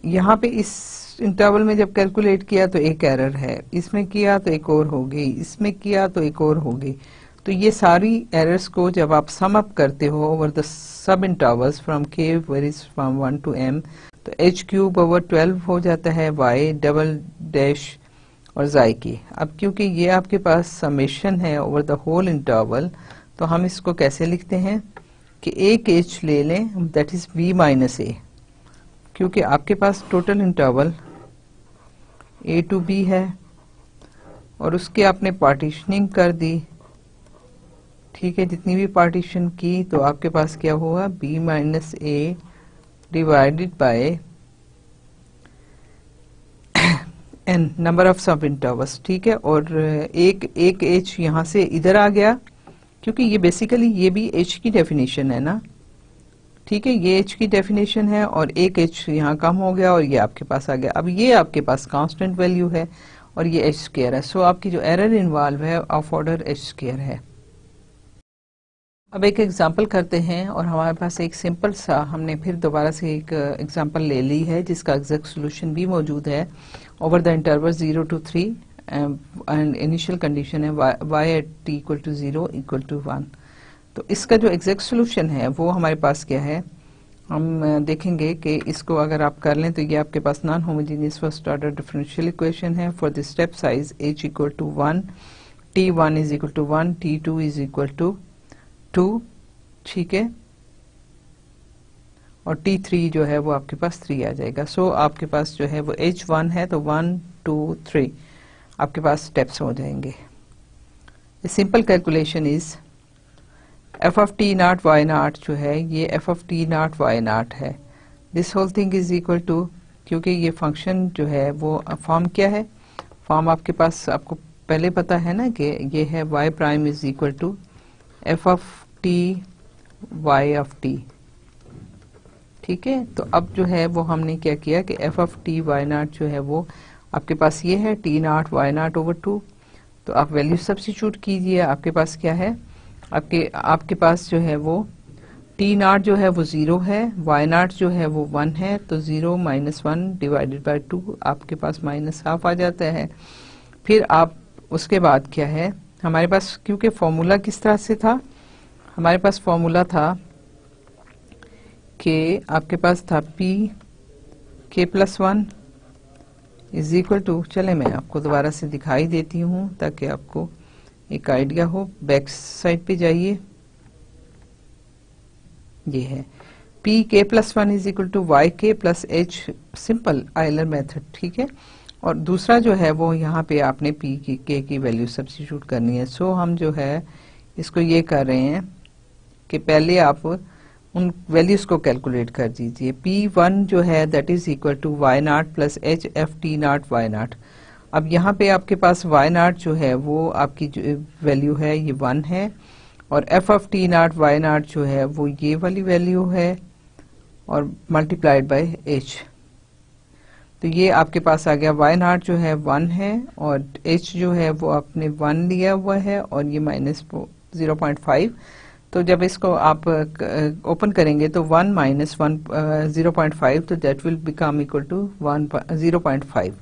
[SPEAKER 1] यहाँ पे इस इंटरवल में जब कैलकुलेट किया तो एक एरर है, इसमें किया तो एक और हो गई, इसमें किया तो एक और हो गई। तो ये सारी एरर्स को जब आप सम अप करते हो over the sub intervals from k varies from 1 to m, तो h³/12 हो जाता है y डबल डैश और xi। अब क्योंकि ये आपके पास समेशन है ओवर द होल इंटरवल, तो हम इसको कैसे लिखते हैं कि एक h ले लें, दैट इज b-a, क्योंकि आपके पास total interval a to b है और उसके आपने पार्टीशनिंग कर दी, ठीक है, जितनी भी पार्टीशन की, तो आपके पास क्या हुआ? b-a divided by n number of सब इंटरवल्स, ठीक है। और एक h यहाँ से इधर आ गया, क्योंकि ये बेसिकली ये भी h की डेफिनेशन है ना, ठीक है, ये h की डेफिनेशन है और एक h यहाँ कम हो गया और ये आपके पास आ गया। अब ये आपके पास कांस्टेंट वैल्यू है और ये h स्क्वायर है। सो आपकी जो एरर इन्वॉल्व है ऑफ ऑर्डर h स्क्वायर है। अब एक एग्जांपल करते हैं और हमारे पास एक सिंपल सा, हमने फिर दोबारा से एक एग्जांपल ले ली है जिसका एग्जैक्ट सॉल्यूशन भी मौजूद है over the interval 0 to 3 and initial condition है y at t equal to 0 equal to 1। तो इसका जो एग्जैक्ट सॉल्यूशन है वो हमारे पास क्या है, हम देखेंगे कि इसको अगर आप कर लें तो ये आपके पास non homogeneous first order differential equation है for the step size h equal to 1, t1 is equal to 1, t2 is equal to 2, ठीक है, और T3 जो है वो आपके पास 3 आ जाएगा। सो आपके पास जो है वो H1 है तो 1 2 3 आपके पास स्टेप्स हो जाएंगे। Simple calculation is f of t not y not जो है ये f of t not y nought है। This whole thing is equal to, क्योंकि ये फंक्शन जो है वो फॉर्म क्या है, फॉर्म आपके पास आपको पहले पता है ना कि ये है y prime is equal to f of t y of t, ठीक है। तो अब जो है वो हमने क्या किया कि f of t y not जो है वो आपके पास ये है t not y not over 2। तो आप वैल्यू सब्स्टिट्यूट कीजिए, आपके पास क्या है, आपके पास जो है वो t नॉट जो है वो 0 है, y नॉट जो है वो 1 है, तो 0 माइनस 1 डिवाइडेड बाय 2 आपके पास माइनस हाफ आ जाता है। फिर आप उसके बाद क्या है, हमारे पास क्योंकि फॉर्मूला किस तरह से था, हमारे पास फॉर्मूला था कि आपके पास था p k plus 1 is equal to, चले मैं आपको दोबारा से दिखाई देती हूँ ताकि आपको एक आइडिया हो। बैक साइड पे जाइए, ये है p k plus 1 is equal to y k plus h, simple Euler method, ठीक है। और दूसरा जो है वो यहाँ पे आपने p की k की वैल्यू सब्स्टिट्यूट करनी है। सो हम जो है इसको ये कर रहे हैं कि पहले आप उन वैल्यूज को कैलकुलेट कर दीजिए। p1 जो है that is equal to y naught plus h f t not y naught. अब यहाँ पे आपके पास y नॉट जो है वो आपकी जो वैल्यू है ये 1 है और f of t not y not जो है वो ये वाली वैल्यू है और मल्टीप्लाइड बाय h। तो ये आपके पास आ गया y नॉट जो है 1 है और h जो है वो आपने 1 लिया हुआ है और ये माइनस 0.5। तो जब इसको आप ओपन करेंगे तो 1 माइनस 0.5 तो that will become equal to 0.5।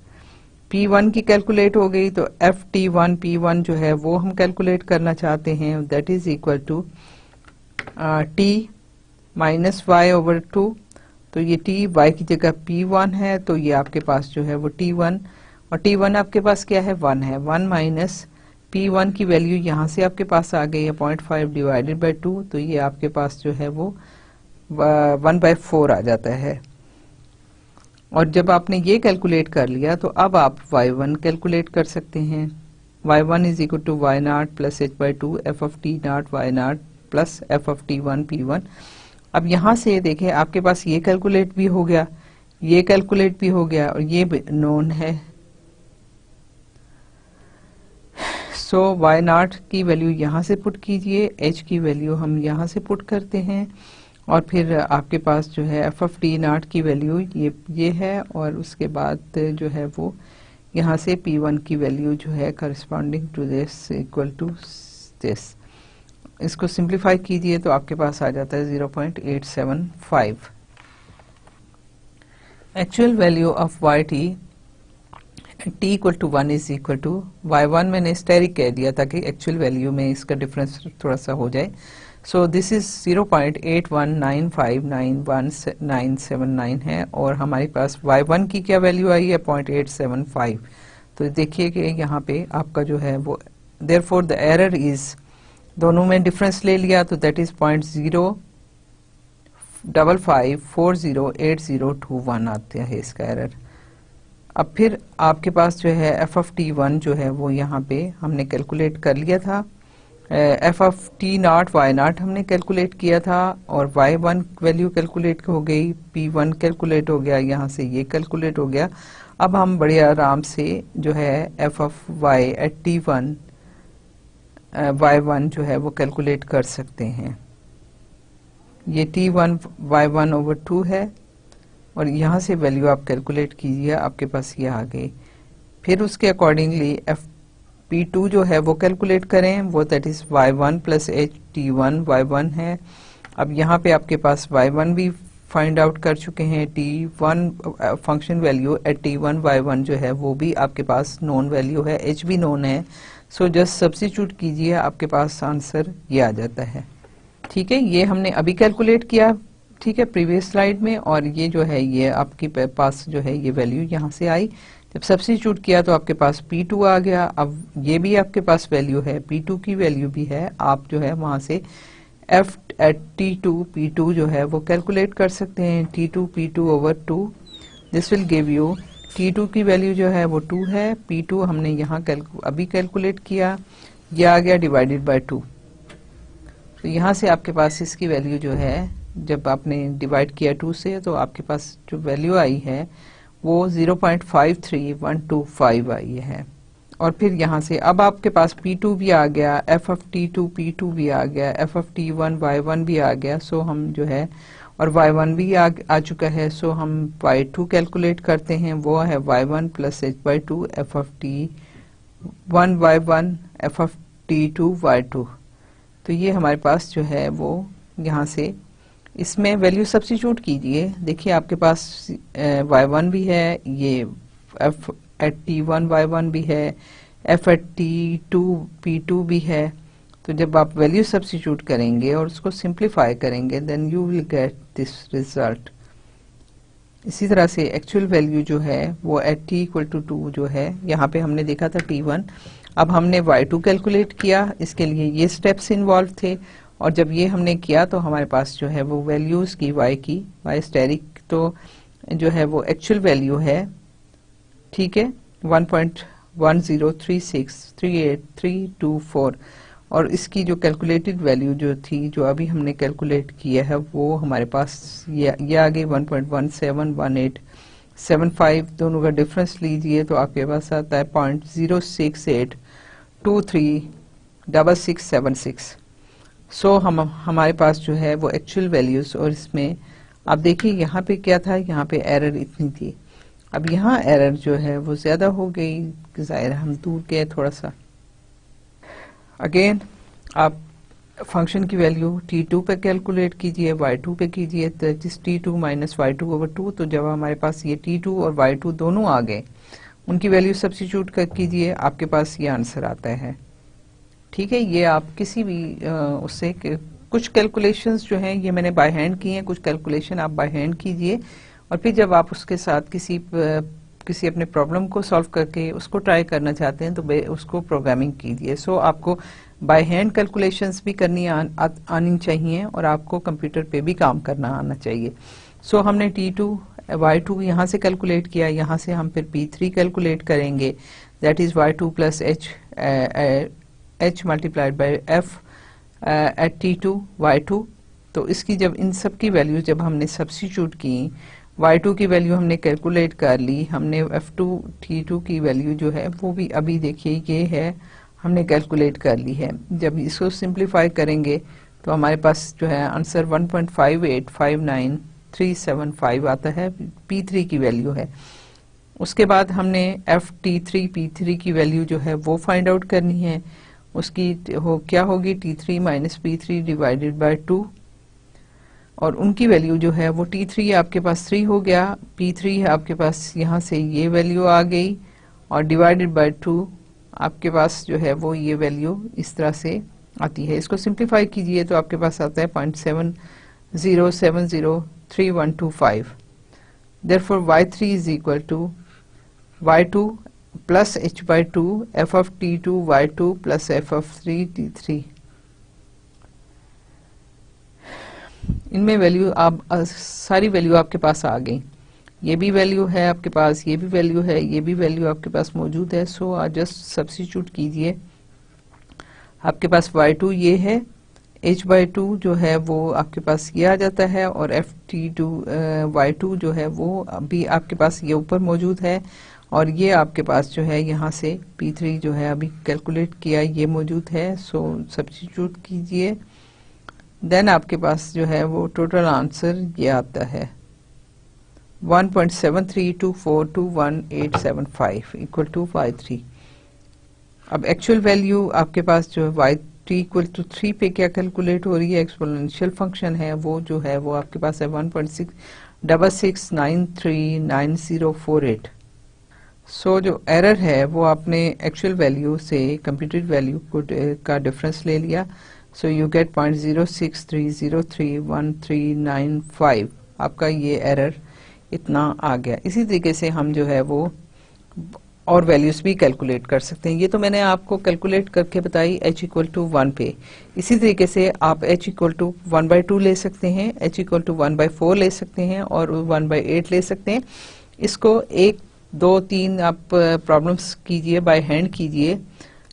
[SPEAKER 1] P1 की कैलकुलेट हो गई तो FT1 P1 जो है वो हम कैलकुलेट करना चाहते हैं, that is equal to T minus y over 2। तो ये T y की जगह P1 है तो ये आपके पास जो है वो T1 और T1 आपके पास क्या है 1 है, 1 माइनस P1 की वैल्यू यहाँ से आपके पास आ गई है 0.5 डिवाइडेड बाय 2, तो ये आपके पास जो है वो 1/4 आ जाता है। और जब आपने ये कैलकुलेट कर लिया तो अब आप y1 कैलकुलेट कर सकते हैं। y1 is equal to y naught plus h by 2 f of t not y naught plus f of t1 p1। अब यहाँ से देखें आपके पास ये कैलकुलेट भी हो गया, ये कैलकुलेट भी हो गया और ये नोन है। सो y नॉट की वैल्यू यहाँ से पुट कीजिए, h की वैल्यू हम यहाँ से पुट करते हैं और फिर आपके पास जो है f ऑफ t नॉट की वैल्यू ये है और उसके बाद जो है वो यहाँ से p1 की वैल्यू जो है corresponding to this equal to this. इसको सिंप्लीफाई कीजिए तो आपके पास आ जाता है 0.875। Actual value of yt t equal to 1 is equal to y1 मैंने स्टेरिक कह दिया ताकि एक्चुअल वैल्यू में इसका डिफरेंस थोड़ा सा हो जाए। सो दिस इज 0.819591979 है और हमारे पास y1 की क्या वैल्यू आई है 0.875। तो देखिए कि यहाँ पे आपका जो है वो देयरफॉर द एरर इज, दोनों में डिफरेंस ले लिया तो दैट इज 0.05540821 आता है इसका एरर। अब फिर आपके पास जो है f ऑफ t1 जो है वो यहाँ पे हमने कैलकुलेट कर लिया था, f of t not y not हमने कैलकुलेट किया था और y1 वैल्यू कैलकुलेट हो गई, p1 कैलकुलेट हो गया, यहाँ से ये कैलकुलेट हो गया। अब हम बड़े आराम से जो है F of Y eight t1 y1 जो है वो कैलकुलेट कर सकते हैं। ये t1 y1 ओवर 2 है और यहाँ से वैल्यू आप कैलकुलेट कीजिए, आपके पास ये आ गई। फिर उसके अकॉर्डिंगली एफ p2 जो है वो कैलकुलेट करें, वो that is y1 plus H t1 y1 है। अब यहाँ पे आपके पास y1 भी फाइंड आउट कर चुके हैं, t1 function value eight t1 y1 जो है वो भी आपके पास नोन वैल्यू है, h भी नोन है। सो जस्ट सब्स्टिट्यूट कीजिए, आपके पास आंसर ये आ जाता है। ठीक है, ये हमने अभी कैलकुलेट किया, ठीक है, प्रीवियस स्लाइड में। और ये जो है ये आपके पास जो है ये वैल्यू यहाँ से आई। जब सब्स्टिट्यूट किया तो आपके पास P2 आ गया। अब ये भी आपके पास वैल्यू है, P2 की वैल्यू भी है। आप जो है वहां से F एट T2 P2 जो है वो कैलकुलेट कर सकते हैं, T2 P2 over 2। This will give you T2 की वैल्यू जो है वो 2 है, P2 हमने यहाँ अभी कैलकुलेट किया, ये आ गया डिवाइडेड बाय 2। तो यहाँ से आपके पास इसकी वैल्यू जो है, जब आपने डिवाइड किया 2 से, तो आपके पास जो वैल्यू आई है वो 0.53125 आई है। और फिर यहाँ से अब आपके पास P2 भी आ गया, F ऑफ T2 P2 भी आ गया, F ऑफ T1 Y1 भी आ गया। सो हम जो है, और Y1 भी आ चुका है। सो हम Y2 कैलकुलेट करते हैं, वो है Y1 plus H by 2 F of T1 Y1 F of T2 Y2। तो ये हमारे पास जो है वो यहाँ से इसमें वैल्यू सब्स्टिट्यूट कीजिए। देखिए आपके पास y1 भी है, ये f एट t1 y1 भी है, f एट t2 p2 भी है। तो जब आप वैल्यू सब्स्टिट्यूट करेंगे और उसको सिंप्लीफाई करेंगे, then you will get this result. इसी तरह से एक्चुअल वैल्यू जो है वो एट t इक्वल टू 2 जो है, यहाँ पे हमने देखा था t1। अब हमने y2 कैलकुलेट किया, इसके लिए ये स्टेप्स इन्वॉल्व थे। और जब ये हमने किया तो हमारे पास जो है वो वैल्यूज की y स्टेरिक तो जो है वो एक्चुअल वैल्यू है, ठीक है, 1.103638324। और इसकी जो कैलकुलेटेड वैल्यू जो थी, जो अभी हमने कैलकुलेट किया है, वो हमारे पास ये आ गई 1.171875। दोनों का डिफरेंस लीजिए तो आपके पास आता है 0.068236676। सो हमारे पास जो है वो एक्चुअल वैल्यूज। और इसमें आप देखिए यहाँ पे क्या था, यहाँ पे एरर इतनी थी। अब यहाँ एरर जो है वो ज्यादा हो गई, जाहिर हम दूर गए थोड़ा सा। अगेन आप फंक्शन की वैल्यू t2 पे कैलकुलेट कीजिए, y2 पे कीजिए, that is t2 minus y2 over 2। तो जब हमारे पास ये t2 और y2 दोनों आ गए, उनकी वैल्यू सब्स्टिट्यूट कीजिए, आपके पास ये आंसर आता है। ठीक है, ये आप किसी भी उससे कुछ कैलकुलेशंस जो हैं ये मैंने बाय हैंड की हैं, कुछ कैलकुलेशन आप बाय हैंड कीजिए। और फिर जब आप उसके साथ किसी अपने प्रॉब्लम को सॉल्व करके उसको ट्राई करना चाहते हैं तो उसको प्रोग्रामिंग कीजिए। सो आपको बाय हैंड कैलकुलेशंस भी करनी आनी चाहिए और आपको कंप्यूटर पे भी काम करना आना चाहिए। सो हमने T2 y2 यहाँ से कैलकुलेट किया, यहाँ से हम फिर P3 कैलकुलेट करेंगे, that is y2 plus h multiplied by f at T2 y2। तो इसकी जब इन सब की वैल्यू जब हमने सब्स्टिट्यूट की, y2 की वैल्यू हमने कैलकुलेट कर ली, हमने f2 T2 की वैल्यू जो है वो भी अभी देखिए ये है, हमने कैलकुलेट कर ली है। जब इसको सिंप्लीफाई करेंगे तो हमारे पास जो है आंसर 1.5859375 आता है, P3 की वैल्यू है। उसके बाद हमने T3 P3 की वैल्यू जो है वो फाइंड आउट करनी है। उसकी क्या होगी, T3 minus P3 divided by 2। और उनकी वैल्यू जो है वो T3 आपके पास 3 हो गया, P3 है आपके पास यहाँ से ये वैल्यू आ गई, और डिवाइडेड बाय 2 आपके पास जो है वो ये वैल्यू इस तरह से आती है। इसको सिंप्लीफाई कीजिए तो आपके पास आता है 0.70703125। Therefore y3 is equal to y2 plus h by 2 f of T2 y2 plus f of 3 T3। इनमें वैल्यू आप सारी वैल्यू आपके पास आ गई, ये भी वैल्यू है आपके पास, ये भी वैल्यू है, ये भी वैल्यू आपके पास मौजूद है। सो जस्ट सब्स्टिट्यूट कीजिए, आपके पास y2 ये है, h/2 जो है वो आपके पास ये आ जाता है, और ft/y2 जो है वो अभी आपके पास ये ऊपर मौजूद है, और ये आपके पास जो है यहाँ से p3 जो है अभी कैलकुलेट किया ये मौजूद है। सो सब्स्टिट्यूट कीजिए, देन आपके पास जो है वो टोटल आंसर ये आता है 1.732421.875 इक्वल टू y3। अब एक्चुअल वैल्यू आपके पास जो है y3 इक्वल टू 3 पे क्या कैलकुलेट हो रही है, एक्सपोनेंशियल फंक्शन है वो जो है वो आपके पास है 1.66939048। सो जो एरर है वो आपने एक्चुअल वैल्यू से कंप्यूटेड वैल्यू को का डिफरेंस ले लिया। सो यू गेट 0.06303139 आपका ये एरर इतना आ गया। इसी तरीके से हम जो है वो और वैल्यूज भी कैलकुलेट कर सकते हैं। ये तो मैंने आपको कैलकुलेट करके बताई h इक्वल टू 1 पे। इसी तरीके से आप h इक्वल टू 1/2 ले सकते हैं, h इक्वल टू 1/4 ले सकते हैं और 1/8 ले सकते हैं। इसको 1 2 3 आप प्रॉब्लम्स कीजिए, बाय हैंड कीजिए,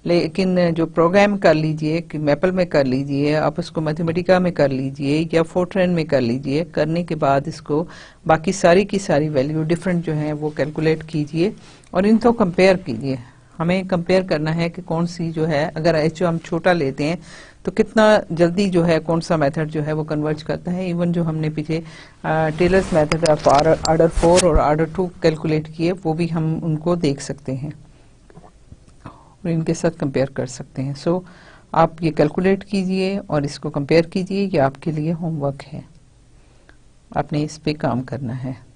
[SPEAKER 1] लेकिन जो प्रोग्राम कर लीजिए कि मैपल में कर लीजिए, आप उसको मैथमेटिका में कर लीजिए या फोर्ट्रेन में कर लीजिए। करने के बाद इसको बाकी सारी की सारी वैल्यू डिफरेंट जो है वो कैलकुलेट कीजिए और इनको कंपेयर कीजिए। हमें कंपेयर करना है कि कौन सी जो है, अगर एच हम छोटा लेते हैं तो कितना जल्दी जो है कौन सा मेथड जो है वो कन्वर्ज करता है। इवन जो हमने पीछे टेलर्स मेथड ऑफ ऑर्डर 4 और ऑर्डर 2 कैलकुलेट किए वो भी हम उनको देख सकते हैं और इनके साथ कंपेयर कर सकते हैं। सो आप ये कैलकुलेट कीजिए और इसको कंपेयर कीजिए, ये आपके लिए होमवर्क है, आपने इस पे काम करना है।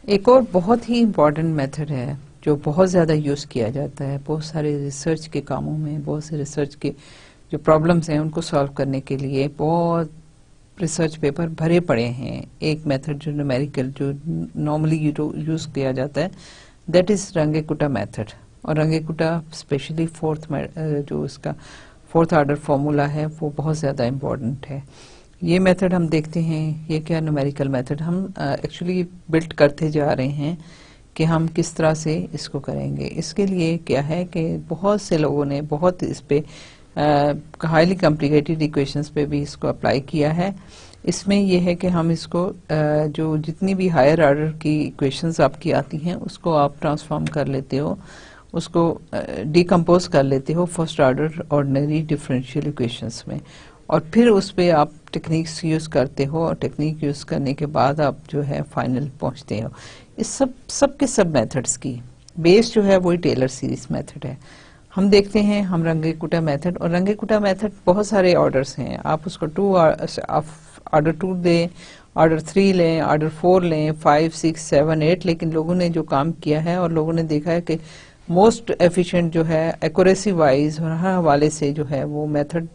[SPEAKER 1] एक और बहुत ही इम्पॉर्टेंट मेथड है जो बहुत ज़्यादा यूज़ किया जाता है बहुत सारे रिसर्च के कामों में, बहुत से रिसर्च के जो प्रॉब्लम्स हैं उनको सॉल्व करने के लिए बहुत रिसर्च पेपर भरे पड़े हैं। एक मेथड जो न्यूमेरिकल जो नॉर्मली यूज़ किया जाता है दैट इज़ रंगेकुटा मेथड। और रंगेकुटा स्पेशली जो इसका फोर्थ ऑर्डर फॉर्मूला है वो बहुत ज़्यादा इम्पॉर्टेंट है। ये मेथड हम देखते हैं, ये क्या न्यूमेरिकल मेथड हम एक्चुअली बिल्ड करते जा रहे हैं कि हम किस तरह से इसको करेंगे। इसके लिए क्या है कि बहुत से लोगों ने बहुत इस पे हाईली कॉम्प्लिकेटेड इक्वेशंस पे भी इसको अप्लाई किया है। इसमें यह है कि हम इसको जो जितनी भी हायर ऑर्डर की इक्वेशंस आपकी आती हैं उसको आप ट्रांसफॉर्म कर लेते हो, उसको डिकम्पोज कर लेते हो first order ordinary differential equations में, और फिर उस पे आप टेक्निक्स यूज़ करते हो और टेक्निक यूज़ करने के बाद आप जो है फाइनल पहुंचते हो। इस सब के सब मेथड्स की बेस जो है वही टेलर सीरीज मेथड है। हम देखते हैं हम रंगेकुटा मेथड, और रंगेकुटा मेथड बहुत सारे ऑर्डर्स हैं, आप उसको ऑर्डर 2 दें, ऑर्डर 3 लें, ऑर्डर 4 लें, 5 6 7 8, लेकिन लोगों ने जो काम किया है और लोगों ने देखा है कि मोस्ट एफिशिएंट जो है एक्यूरेसी वाइज और हर हवाले से जो है वो मेथड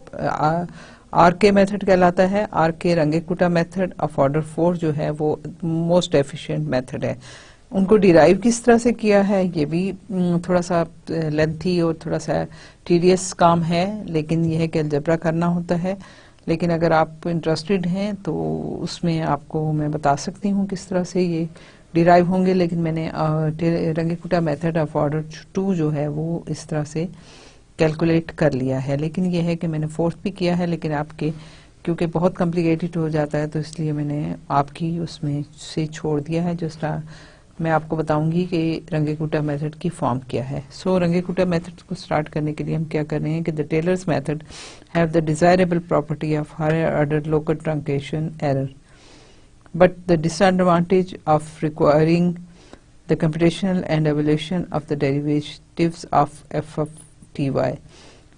[SPEAKER 1] आरके मेथड कहलाता है। आरके रंगेकुटा मेथड ऑफ ऑर्डर 4 जो है वो मोस्ट एफिशिएंट मेथड है। उनको डिराइव किस तरह से किया है ये भी थोड़ा सा लेंथी और थोड़ा सा टीडियस काम है, लेकिन यह है कि अलजेब्रा करना होता है। लेकिन अगर आप इंटरेस्टेड हैं तो उसमें आपको मैं बता सकती हूँ किस तरह से ये डिराइव होंगे, लेकिन मैंने रंगेकुटा मेथड ऑफ ऑर्डर 2 जो है वो इस तरह से कैलकुलेट कर लिया है। लेकिन यह है कि मैंने फोर्थ भी किया है, लेकिन आपके क्योंकि बहुत कॉम्प्लिकेटेड हो जाता है तो इसलिए मैंने आपकी उसमें से छोड़ दिया है। जो मैं आपको बताऊंगी कि रंगेकुटा मेथड की फॉर्म क्या है। सो रंगेकुटा मेथड को स्टार्ट करने के लिए हम क्या कर रहे हैं कि the Taylor's method have the desirable property of higher order local truncation error, but the disadvantage of requiring the computational and evaluation of the derivatives of f of ty।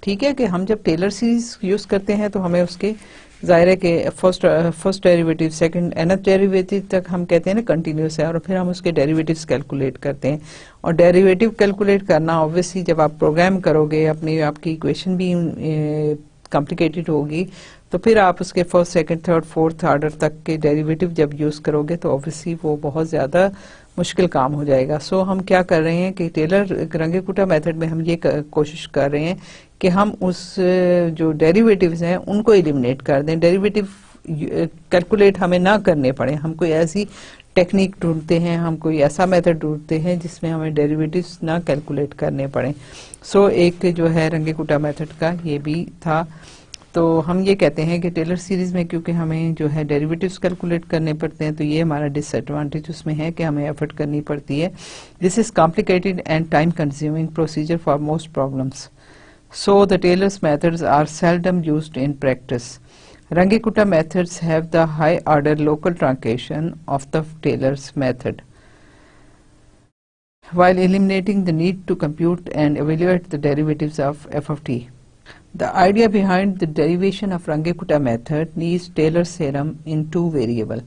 [SPEAKER 1] ठीक है कि हम जब टेलर सीरीज यूज करते हैं तो हमें उसके ज़ाहिर है कि first derivative second nth derivative तक हम कहते हैं ना कंटिन्यूस है, और फिर हम उसके डेरिवेटिव्स कैलकुलेट करते हैं। और डेरिवेटिव कैलकुलेट करना ऑब्वियसली जब आप प्रोग्राम करोगे अपनी आपकी इक्वेशन भी कॉम्प्लिकेटेड होगी, तो फिर आप उसके first second third fourth order तक के डेरिवेटिव जब यूज़ करोगे तो ऑब्वियसली वो बहुत ज़्यादा मुश्किल काम हो जाएगा। सो हम क्या कर रहे हैं कि टेलर रंगेकुटा मेथड में हम ये कोशिश कर रहे हैं कि हम उस जो डेरिवेटिव्स हैं उनको एलिमिनेट कर दें, डेरिवेटिव कैलकुलेट हमें ना करने पड़े। हम कोई ऐसी टेक्निक ढूंढते हैं, हम कोई ऐसा मेथड ढूंढते हैं जिसमें हमें डेरिवेटिव्स ना कैलकुलेट करने पड़े। सो एक जो है रंगेकुटा मेथड का ये भी था। तो हम ये कहते हैं कि टेलर सीरीज में क्योंकि हमें जो है डेरिवेटिव्स कैलकुलेट करने पड़ते हैं, तो ये हमारा डिसएडवांटेज उसमें है कि हमें एफर्ट करनी पड़ती है. This is complicated and time consuming procedure for most problems, so the Taylor's methods are seldom used in practice. Runge-Kutta methods have the high-order local truncation of the Taylor's method, while eliminating the need to compute and evaluate the derivatives of f of t. The idea behind the derivation of Runge-Kutta method needs Taylor's theorem in two variables.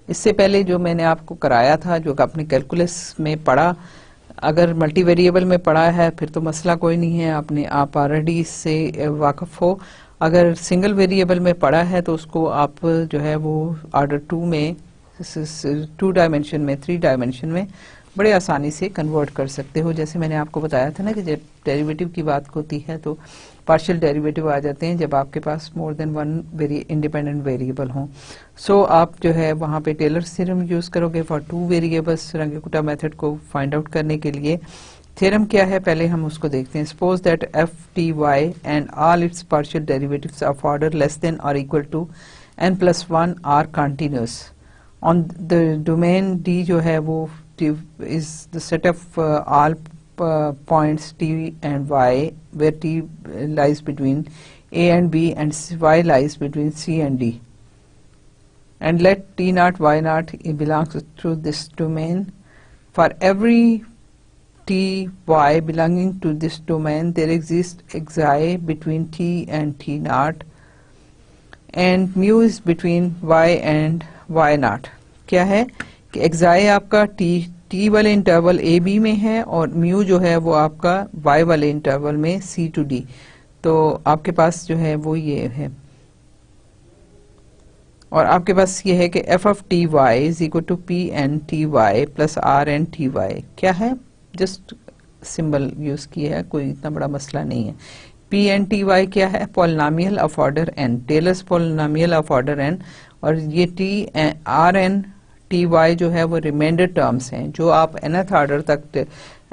[SPEAKER 1] इससे पहले जो मैंने आपको कराया था, जो आपने कैलकुलस में पढ़ा, अगर मल्टी वेरिएबल में पढ़ा है फिर तो मसला कोई नहीं है, आप ऑलरेडी इससे वाकफ हो. अगर सिंगल वेरिएबल में पढ़ा है तो उसको आप जो है वो ऑर्डर 2 में, 2 डायमेंशन में, 3 डायमेंशन में बड़े आसानी से कन्वर्ट कर सकते हो. जैसे मैंने आपको बताया था ना कि जब डेरिवेटिव की बात होती है तो पार्शियल डेरिवेटिव आ जाते हैं जब आपके पास more than one independent variable हो. सो आप जो है वहाँ पे टेलर्स थ्योरम यूज करोगे फॉर 2 वेरिएबल्स रंगे-कुट्टा मेथड को फाइंड आउट करने के लिए. थ्योरम क्या है पहले हम उसको देखते हैं. Suppose that F T Y and all its partial derivatives of order less than और equal to n+1 are continuous on the domain D. जो है वो is the set of all points t and y where t lies between a and b and y lies between c and d, and let t naught y naught belongs to this domain. For every t y belonging to this domain there exists xi between t and t naught and mu is between y and y naught. क्या है कि xi आपका t वाले इंटरवल a b में है और म्यू जो है वो आपका y वाले इंटरवल में c to d. तो आपके पास जो है वो ये है, और आपके पास ये है कि f of t y is equal to p n t y plus r n t y. क्या है, जस्ट सिंबल यूज किया है, कोई इतना बड़ा मसला नहीं है. p n t y क्या है, polynomial of order n, Taylor's polynomial of order n, और ये t r n t y जो है वो रिमाइंडर टर्म्स हैं जो आप nth ऑर्डर तक,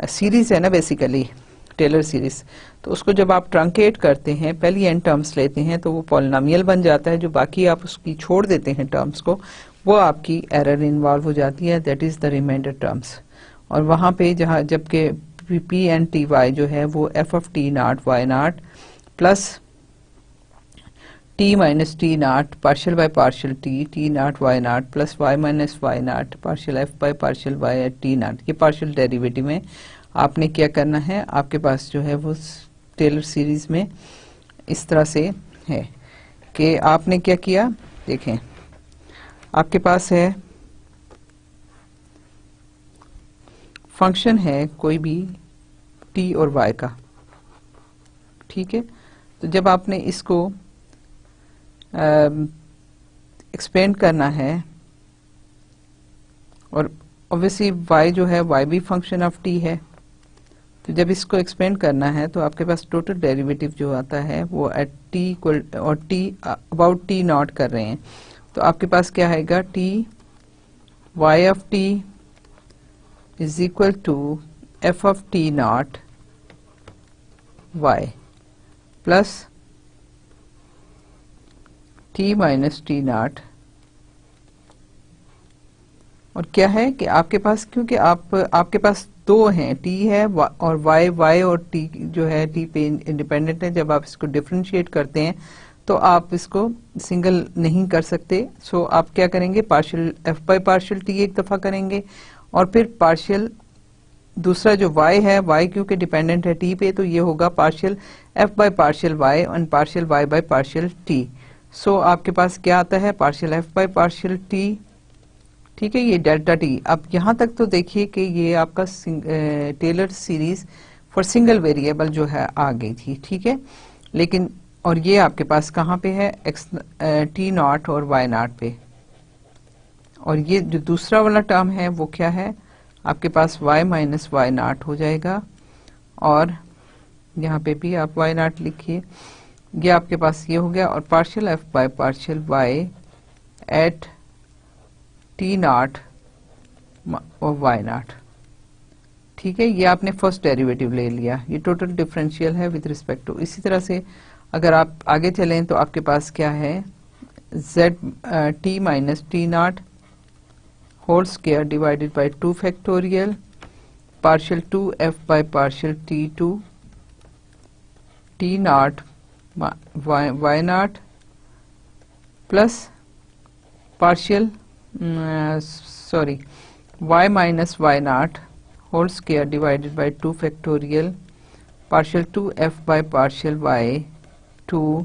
[SPEAKER 1] सीरीज है ना बेसिकली टेलर सीरीज, तो उसको जब आप ट्रंकेट करते हैं, पहली n टर्म्स लेते हैं तो वो पॉलिनोमियल बन जाता है. जो बाकी आप उसकी छोड़ देते हैं टर्म्स को, वो आपकी एरर इन्वॉल्व हो जाती है, that is the remainder terms. और वहाँ पे जहाँ जबकि पी एन टी वाई जो है वो f of t naught y naught plus t minus t naught partial by partial t naught y naught plus y minus y naught partial f by partial y at t naught. ये पार्शियल डेरिवेटिव में आपने क्या करना है, आपके पास जो है वो टेलर सीरीज में इस तरह से है कि आपने क्या किया, देखें आपके पास है फंक्शन है कोई भी t और y का, ठीक है. तो जब आपने इसको एक्सपेंड करना है, और ऑब्वियसली y जो है y भी फंक्शन ऑफ t है, तो जब इसको एक्सपेंड करना है तो आपके पास टोटल डेरिवेटिव जो आता है वो एट t इक्वल और t अबाउट t नॉट कर रहे हैं, तो आपके पास क्या आएगा, t y of t is equal to f of t not y plus t minus T naught. और क्या है कि आपके पास, क्योंकि आपके पास दो हैं, t है और y और t जो है t पे इंडिपेंडेंट है. जब आप इसको डिफरेंशिएट करते हैं तो आप इसको सिंगल नहीं कर सकते. सो आप क्या करेंगे, partial f by partial t एक दफा करेंगे, और फिर पार्शियल दूसरा जो y है, y क्योंकि डिपेंडेंट है t पे, तो ये होगा partial f by partial y and partial y by partial t. सो आपके पास क्या आता है, partial f by partial t, ठीक है, ये डेल्टा t. अब यहाँ तक तो देखिए कि ये आपका Taylor series for single variable जो है आ गई थी, ठीक है. लेकिन और ये आपके पास कहाँ पे है, t नॉट और y नॉट पे, और ये जो दूसरा वाला टर्म है वो क्या है, आपके पास y माइनस y नॉट हो जाएगा, और यहाँ पे भी आप y नॉट लिखिए, ये आपके पास ये हो गया, और partial f by partial y at t naught और y नॉट, ठीक है. ये आपने फर्स्ट डेरिवेटिव ले लिया, ये टोटल डिफरेंशियल है विद रिस्पेक्ट टू. इसी तरह से अगर आप आगे चलें तो आपके पास क्या है, z t minus T naught whole square divided by 2 factorial partial 2f by partial t2 t not y naught plus partial y minus y naught whole square divided by 2 factorial partial 2f by partial y2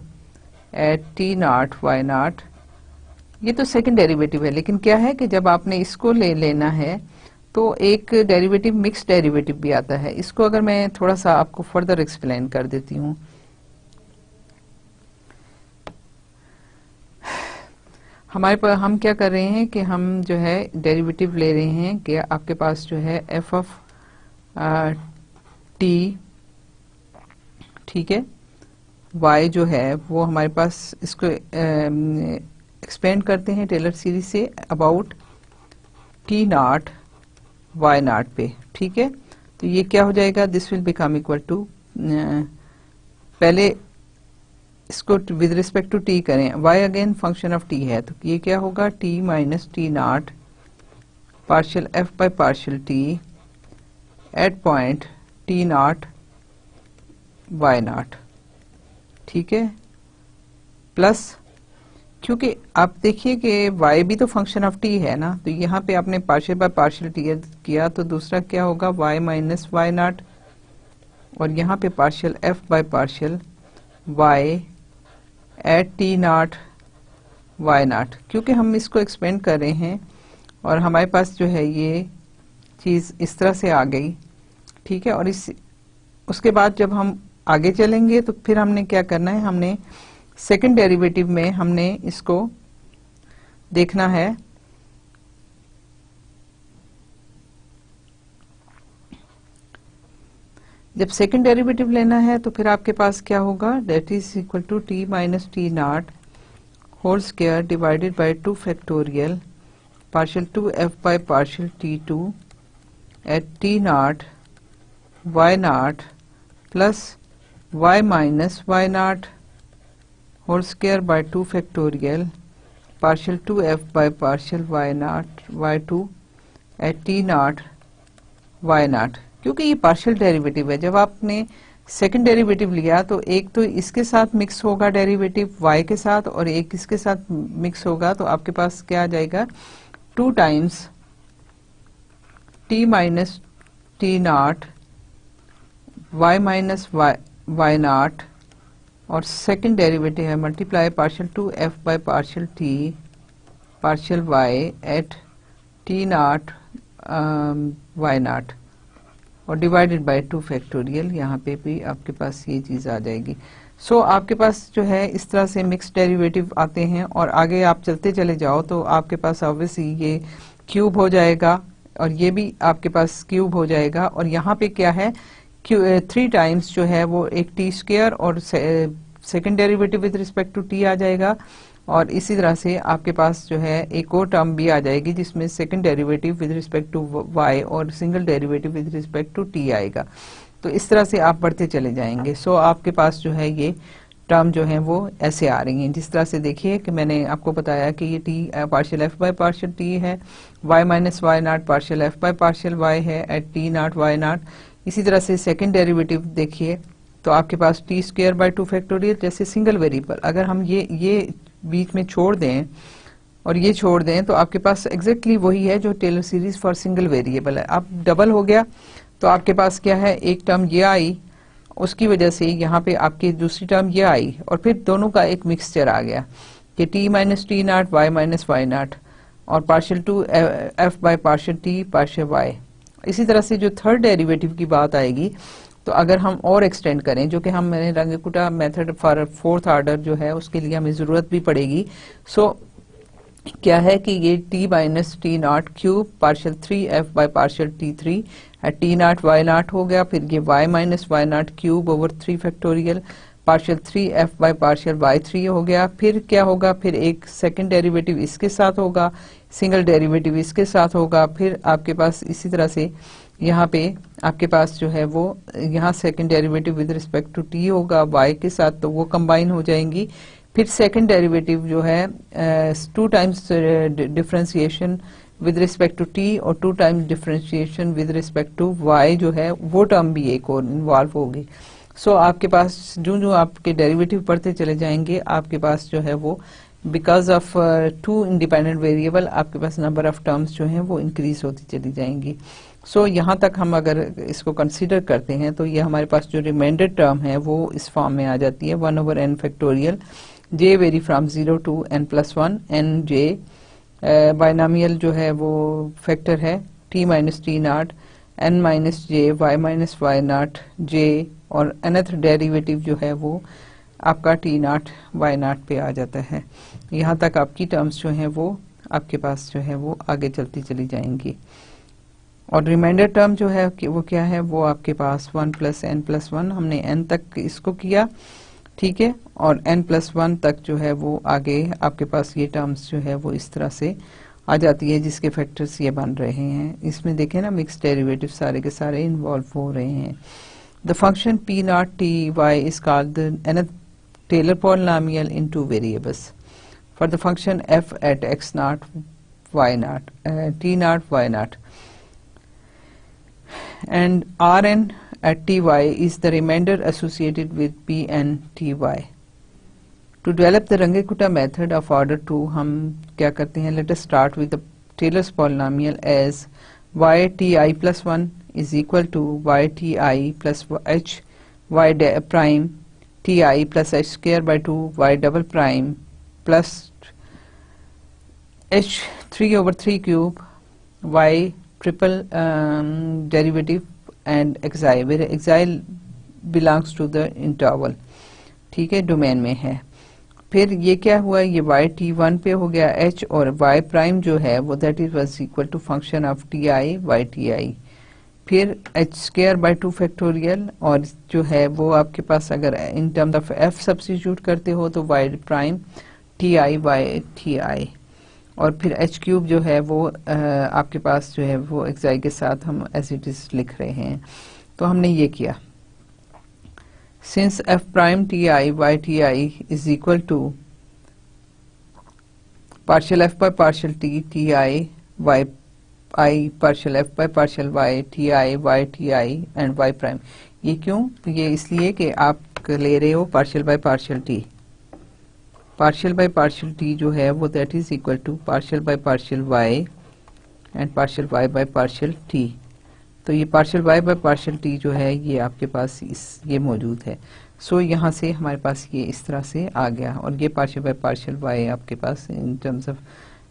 [SPEAKER 1] at t not y naught. ये तो सेकंड डेरिवेटिव है, लेकिन क्या है कि जब आपने इसको लेना है तो एक डेरिवेटिव मिक्स डेरिवेटिव भी आता है। इसको अगर मैं थोड़ा सा आपको फर्दर एक्सप्लेन कर देती हूँ। हमारे पास हम क्या कर रहे हैं कि हम जो है डेरिवेटिव ले रहे हैं कि आपके पास जो है एफ ऑफ टी, ठीक है, y जो है वो हमारे पास, इसको एक्सपेंड करते हैं टेलर सीरीज से about t not y naught पे, ठीक है। तो ये क्या हो जाएगा, this will become equal to, पहले इसको विद रिस्पेक्ट टू t करें, y again function of t है, तो ये क्या होगा t minus T naught partial f by partial t at point t not y naught, ठीक है, प्लस क्योंकि आप देखिए कि y भी तो फंक्शन ऑफ t है ना, तो यहाँ पे आपने पार्शियल बाय पार्शियल t किया तो दूसरा क्या होगा y माइनस y नॉट, और यहाँ पे partial f by partial y at t not y naught, क्योंकि हम इसको एक्सपेंड कर रहे हैं और हमारे पास जो है ये चीज़ इस तरह से आ गई, ठीक है। और उसके बाद जब हम आगे चलेंगे तो फिर हमने क्या करना है, हमने सेकंड डेरिवेटिव में हमने इसको देखना है, जब सेकंड डेरिवेटिव लेना है तो फिर आपके पास क्या होगा, that is equal to t minus T naught whole square divided by 2 factorial partial 2f by partial t2 at t not y naught plus y minus y naught whole square by 2 factorial partial 2f by partial y naught y2 at t not y naught. क्योंकि ये पार्शियल डेरिवेटिव है, जब आपने सेकंड डेरिवेटिव लिया तो एक तो इसके साथ मिक्स होगा डेरिवेटिव y के साथ और एक इसके साथ मिक्स होगा, तो आपके पास क्या आ जाएगा 2 times t minus T not y minus y not और सेकंड डेरिवेटिव है multiply partial 2f by partial t partial y at t not y not और डिवाइडेड बाय 2 फैक्टोरियल, यहाँ पे भी आपके पास ये चीज आ जाएगी। सो आपके पास जो है इस तरह से मिक्स डेरिवेटिव आते हैं और आगे आप चलते चले जाओ तो आपके पास ऑब्वियसली ये क्यूब हो जाएगा और ये भी आपके पास क्यूब हो जाएगा, और यहाँ पे क्या है 3 टाइम्स जो है वो एक टी स्क्वायर और second derivative with respect to T आ जाएगा, और इसी तरह से आपके पास जो है एक और टर्म भी आ जाएगी जिसमें second derivative with respect to y और single derivative with respect to t आएगा। तो इस तरह से आप बढ़ते चले जाएंगे। सो आपके पास जो है ये टर्म जो है वो ऐसे आ रही हैं, जिस तरह से देखिए कि मैंने आपको बताया कि ये t partial f by partial t है, y minus y naught partial f by partial y है at t not y naught. इसी तरह से सेकंड डेरिवेटिव देखिए तो आपके पास टी स्क्वायर बाय 2 फैक्टोरियल, जैसे सिंगल वेरिएबल अगर हम ये बीच में छोड़ दें और ये छोड़ दें तो आपके पास एग्जैक्टली वही है जो Taylor series for single variable है। अब डबल हो गया तो आपके पास क्या है, एक टर्म ये आई, उसकी वजह से यहाँ पे आपकी दूसरी टर्म ये आई और फिर दोनों का एक मिक्सचर आ गया कि t minus T not y minus y not और partial 2f by partial t partial y। इसी तरह से जो थर्ड डेरिवेटिव की बात आएगी तो अगर हम और एक्सटेंड करें, जो कि हम मैंने रंगकुटा मेथड फॉर फोर्थ ऑर्डर जो है उसके लिए हमें जरूरत भी पड़ेगी। सो क्या है कि ये t minus T not cube partial 3f by partial t3 T not y not हो गया, फिर ये y minus y not cube over 3 factorial partial 3f by partial y3 हो गया। फिर क्या होगा, फिर एक सेकंड डेरिवेटिव इसके साथ होगा, सिंगल डेरिवेटिव इसके साथ होगा, फिर आपके पास इसी तरह से यहाँ पे आपके पास जो है वो यहाँ second derivative with respect to t होगा y के साथ, तो वो कंबाइन हो जाएंगी। फिर सेकंड डेरिवेटिव जो है 2 times differentiation with respect to t और 2 times differentiation with respect to y जो है वो टर्म भी एक और इन्वॉल्व होगी। सो आपके पास जो आपके डेरिवेटिव पढ़ते चले जाएंगे, आपके पास जो है वो बिकॉज ऑफ 2 इंडिपेंडेंट वेरिएबल आपके पास नंबर ऑफ टर्म्स जो हैं वो इंक्रीज होती चली जाएंगी। सो यहाँ तक हम अगर इसको कंसीडर करते हैं तो ये हमारे पास जो रिमाइंडर टर्म है वो इस फॉर्म में आ जाती है 1/n factorial j vary from 0 to n+1 n j binomial जो है वो फैक्टर है t minus T naught n minus j y minus y naught j और अनदर डेरिवेटिव जो है वो आपका टी नॉट वाई नॉट पे आ जाता है। यहाँ तक आपकी टर्म्स जो हैं वो आपके पास जो है वो आगे चलती चली जाएंगी। और रिमाइंडर टर्म जो है वो क्या है, वो आपके पास 1 + n+1 हमने n तक इसको किया, ठीक है, और n+1 तक जो है वो आगे आपके पास ये टर्म्स जो है वो इस तरह से आ जाती है जिसके फैक्टर्स ये बन रहे हैं। इसमें देखें ना मिक्स डेरिवेटिव सारे के सारे इन्वॉल्व हो रहे हैं। The function p0 is called the Taylor polynomial in 2 variables for the function f at x0 y0 t0 y0 and rn at ty is the remainder associated with pn ty. To develop the Runge-Kutta method of order 2 हम क्या करते हैं, let us start with the Taylor's polynomial as y_ti plus 1 is equal to y_ti plus h y prime ti plus h square by 2 y double prime plus h 3/3 cube y triple derivative and xi where xi belongs to the interval, ठीक है, डोमेन में है। फिर ये क्या हुआ, ये y t1 पे हो गया h और y प्राइम जो है वो that is was equal to function of ti y ti, फिर h स्क्वायर बाय 2 फैक्टोरियल और जो है वो आपके पास अगर in terms of f substitute करते हो तो y prime ti y ti और फिर h क्यूब जो है वो आपके पास जो है वो xi के साथ हम एज इट इज लिख रहे हैं। तो हमने ये किया, since f prime ti y ti is equal to partial f by partial t ti y I partial f by partial y ti y ti and y prime. ये क्यों, ये इसलिए कि आप ले रहे हो partial by partial t, partial by partial t जो है वो that is equal to partial by partial y and partial y by partial t। तो ये partial y by partial t जो है ये आपके पास ये मौजूद है। सो यहाँ से हमारे पास ये इस तरह से आ गया और ये पार्शियल बाय पार्शियल y आपके पास in terms of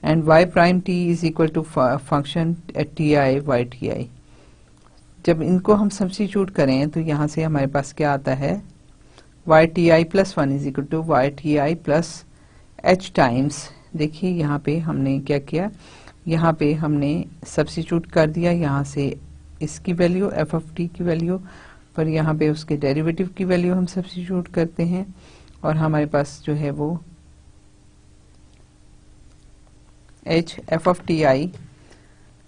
[SPEAKER 1] and y prime t is equal to function ti y ti। जब इनको हम सब्स्टिट्यूट करें तो यहाँ से हमारे पास क्या आता है, y ti plus 1 is equal to y ti plus h times, देखिए यहाँ पे हमने क्या किया, यहाँ पे हमने सब्स्टिट्यूट कर दिया, यहाँ से इसकी वैल्यू f ऑफ t की वैल्यू पर यहाँ पे उसके डेरिवेटिव की वैल्यू हम सब्स्टिट्यूट करते हैं और हमारे पास जो है वो h f ऑफ ti,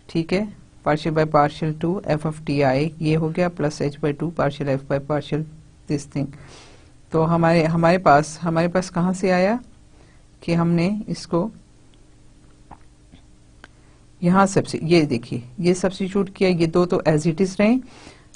[SPEAKER 1] ठीक है, partial by partial to f of ti ये हो गया plus h by 2 partial f by partial this thing. तो हमारे पास कहाँ से आया कि हमने इसको यहाँ ये देखिए ये सब्स्टिट्यूट किया, ये दो तो एज इट इज रहे,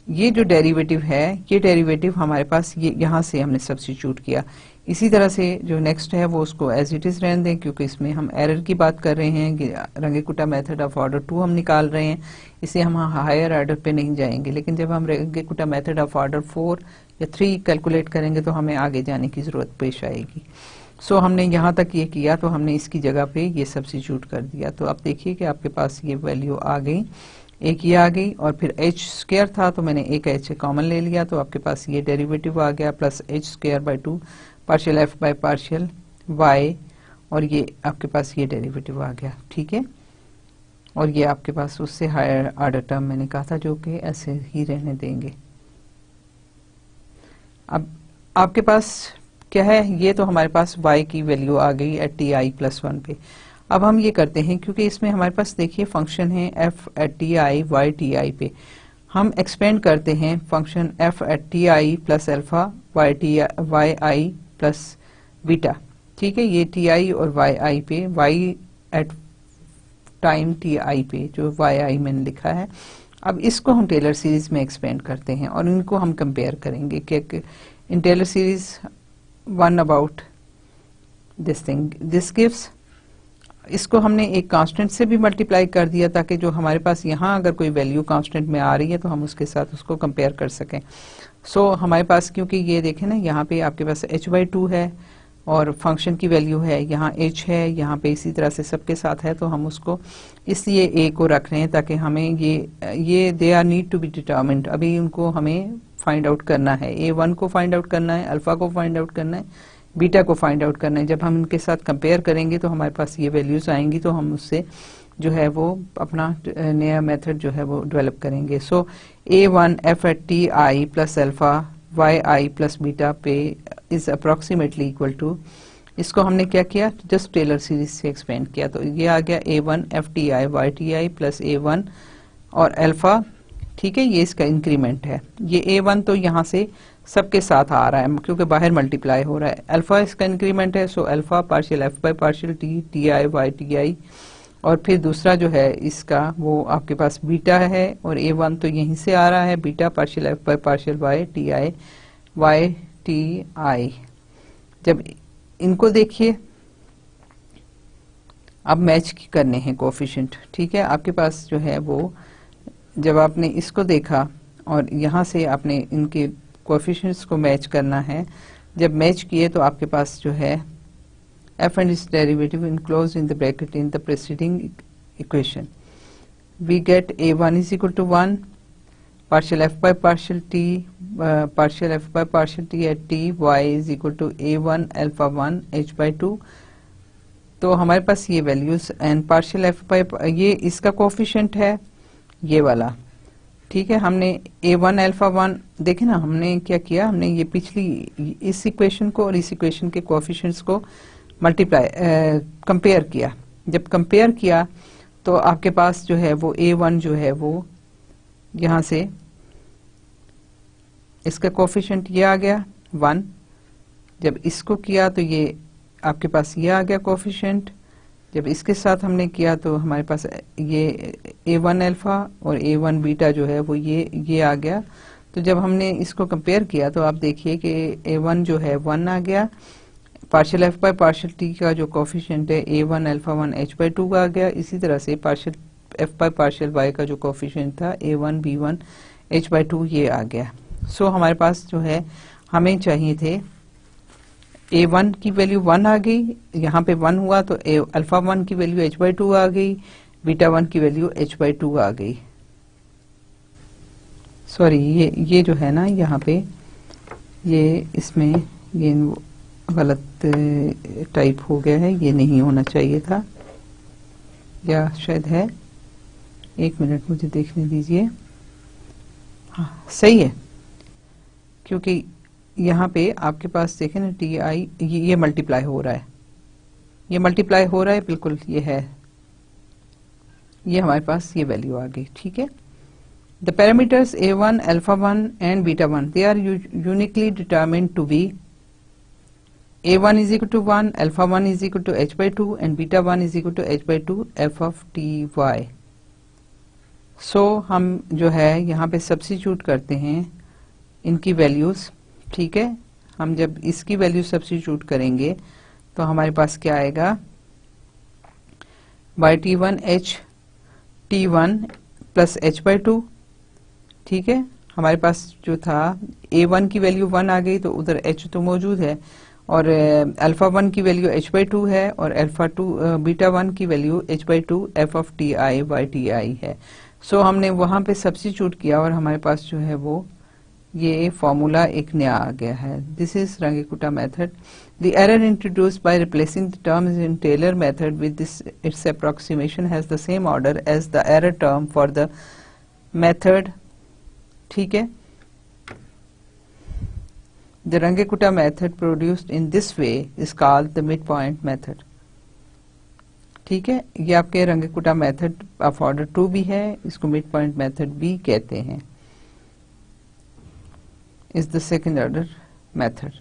[SPEAKER 1] ये जो डेरिवेटिव है ये डेरिवेटिव हमारे पास ये यहाँ से हमने सब्स्टिट्यूट किया। इसी तरह से जो नेक्स्ट है वो उसको एज इट इज रहने दें क्योंकि इसमें हम एरर की बात कर रहे हैं, रंगे-कुट्टा मेथड ऑफ ऑर्डर 2 हम निकाल रहे हैं, इससे हम हायर ऑर्डर पे नहीं जाएंगे। लेकिन जब हम रंगे-कुट्टा मेथड ऑफ ऑर्डर 4 या 3 कैलकुलेट करेंगे तो हमें आगे जाने की जरूरत पेश आएगी। सो हमने यहाँ तक ये किया तो हमने इसकी जगह पे ये सब्स्टिट्यूट कर दिया। तो आप देखिए कि आपके पास ये वैल्यू आ गई, एक ये आ गई और फिर h स्क्वायर था तो मैंने एक h कॉमन ले लिया तो आपके पास ये डेरिवेटिव आ गया plus h square by 2 partial f by partial y और ये आपके पास ये डेरिवेटिव आ गया, ठीक है। और ये आपके पास उससे हायर ऑर्डर टर्म मैंने कहा था जो कि ऐसे ही रहने देंगे। अब आपके पास क्या है, ये तो हमारे पास y की वैल्यू आ गई एट ti प्लस 1 पे। अब हम ये करते हैं क्योंकि इसमें हमारे पास देखिए फंक्शन है f at ti y ti पे, हम एक्सपेंड करते हैं function f at t i plus alpha y i plus beta. ठीक है, ये टी आई और वाई आई पे, y at time t i पे जो वाई आई मैंने लिखा है, अब इसको हम टेलर सीरीज में एक्सपेंड करते हैं और इनको हम कंपेयर करेंगे कि in Taylor series one about this thing this gives, इसको हमने एक कांस्टेंट से भी मल्टीप्लाई कर दिया ताकि जो हमारे पास यहाँ अगर कोई वैल्यू कांस्टेंट में आ रही है तो हम उसके साथ उसको कंपेयर कर सकें। सो हमारे पास, क्योंकि ये देखें ना, यहाँ पे आपके पास h/2 है और फंक्शन की वैल्यू है, यहाँ h है, यहाँ पे इसी तरह से सबके साथ है, तो हम उसको इसलिए a को रख रहे हैं ताकि हमें ये they are need to be determined, अभी उनको हमें फाइंड आउट करना है, a1 को फाइंड आउट करना है, अल्फा को फाइंड आउट करना है, बीटा को फाइंड आउट करना है। जब हम इनके साथ कंपेयर करेंगे तो हमारे पास ये वैल्यूज आएंगी, तो हम उससे जो है वो अपना नया मेथड जो है वो डेवलप करेंगे। So a1 f at t i plus alpha y i plus beta पे इज अप्रोक्सीमेटली इक्वल टू, इसको हमने क्या किया, जस्ट टेलर सीरीज से एक्सपेंड किया, तो ये आ गया a1 f t i y t i plus a1 और एल्फा। ठीक है, ये इसका इंक्रीमेंट है, ये a1 तो यहाँ से सबके साथ आ रहा है क्योंकि बाहर मल्टीप्लाई हो रहा है, अल्फा इसका इंक्रीमेंट है, so alpha partial f by partial t t i y t i, और फिर दूसरा जो है इसका वो आपके पास बीटा है और a1 तो यहीं से आ रहा है, beta partial f by partial y t i y t i. जब इनको देखिए, अब मैच करने हैं कोफिशिएंट। ठीक है, आपके पास जो है वो, जब आपने इसको देखा और यहाँ से आपने इनके कोफिशिएंट्स को मैच करना है, जब मैच किए तो आपके पास जो है f and its derivative enclosed in the bracket in the preceding equation, we get a1 is equal to 1 partial f by partial t partial f by partial t at t y is equal to a1 alpha 1 h by 2। तो हमारे पास ये values and partial f by, ये इसका कोफिशिएंट है ये वाला। ठीक है, हमने a1 अल्फा 1 देखे ना, हमने क्या किया, हमने ये पिछली इस इक्वेशन को और इस इक्वेशन के कोफिशिएंट्स को मल्टीप्लाई कंपेयर किया। जब कंपेयर किया तो आपके पास जो है वो a1 जो है वो यहाँ से इसका कोफिशिएंट ये आ गया 1, जब इसको किया तो ये आपके पास ये आ गया कोफिशिएंट, जब इसके साथ हमने किया तो हमारे पास ये a1 अल्फा और a1 बीटा जो है वो ये आ गया। तो जब हमने इसको कंपेयर किया तो आप देखिए कि a1 जो है 1 आ गया, partial f by partial T का जो कोफिशिएंट है a1 अल्फा 1 h बाई 2 का आ गया, इसी तरह से partial f by partial y का जो कोफिशिएंट था a1 b1 h बाई 2 ये आ गया। सो हमारे पास जो है हमें चाहिए थे a1 की वैल्यू 1 आ गई, यहाँ पे 1 हुआ तो अल्फा 1 की वैल्यू h बाई 2 आ गई, बीटा 1 की वैल्यू h बाई 2 आ गई। सॉरी, ये जो है ना यहाँ पे ये इसमें ये गलत टाइप हो गया है, ये नहीं होना चाहिए था, या शायद है, एक मिनट मुझे देखने दीजिए। हाँ सही है, क्योंकि यहाँ पे आपके पास देखें ना टी आई ये मल्टीप्लाई हो रहा है, ये मल्टीप्लाई हो रहा है, बिल्कुल ये है, ये हमारे पास ये वैल्यू आ गई। ठीक है, the parameters a1 alpha 1 and beta 1 they are uniquely determined to be a1 is equal to 1, alpha 1 is equal to h by 2 and beta 1 is equal to h by 2 f of t y। सो हम जो है यहाँ पे सब्स्टिट्यूट करते हैं इनकी वैल्यूज। ठीक है, हम जब इसकी वैल्यू सब्स्टिट्यूट करेंगे तो हमारे पास क्या आएगा, by t1 h t1 plus h by 2। ठीक है, हमारे पास जो था a1 की वैल्यू 1 आ गई तो उधर h तो मौजूद है, और अल्फा 1 की वैल्यू h बाई 2 है, और अल्फा 2 बीटा 1 की value h by 2 f of T I by T I है। सो हमने वहां पे सब्स्टिट्यूट किया और हमारे पास जो है वो ये फॉर्मूला एक नया आ गया है। This is Runge Kutta method. The error introduced by replacing the terms in Taylor method with this its approximation has the same order as the error term for the method. ठीक है, The Rangikuta method produced in this way is called the midpoint method। ठीक है, ये आपके रंगीकुटा मेथड ऑफ ऑर्डर 2 भी है, इसको मिड पॉइंट मेथड भी कहते हैं। is the second order method.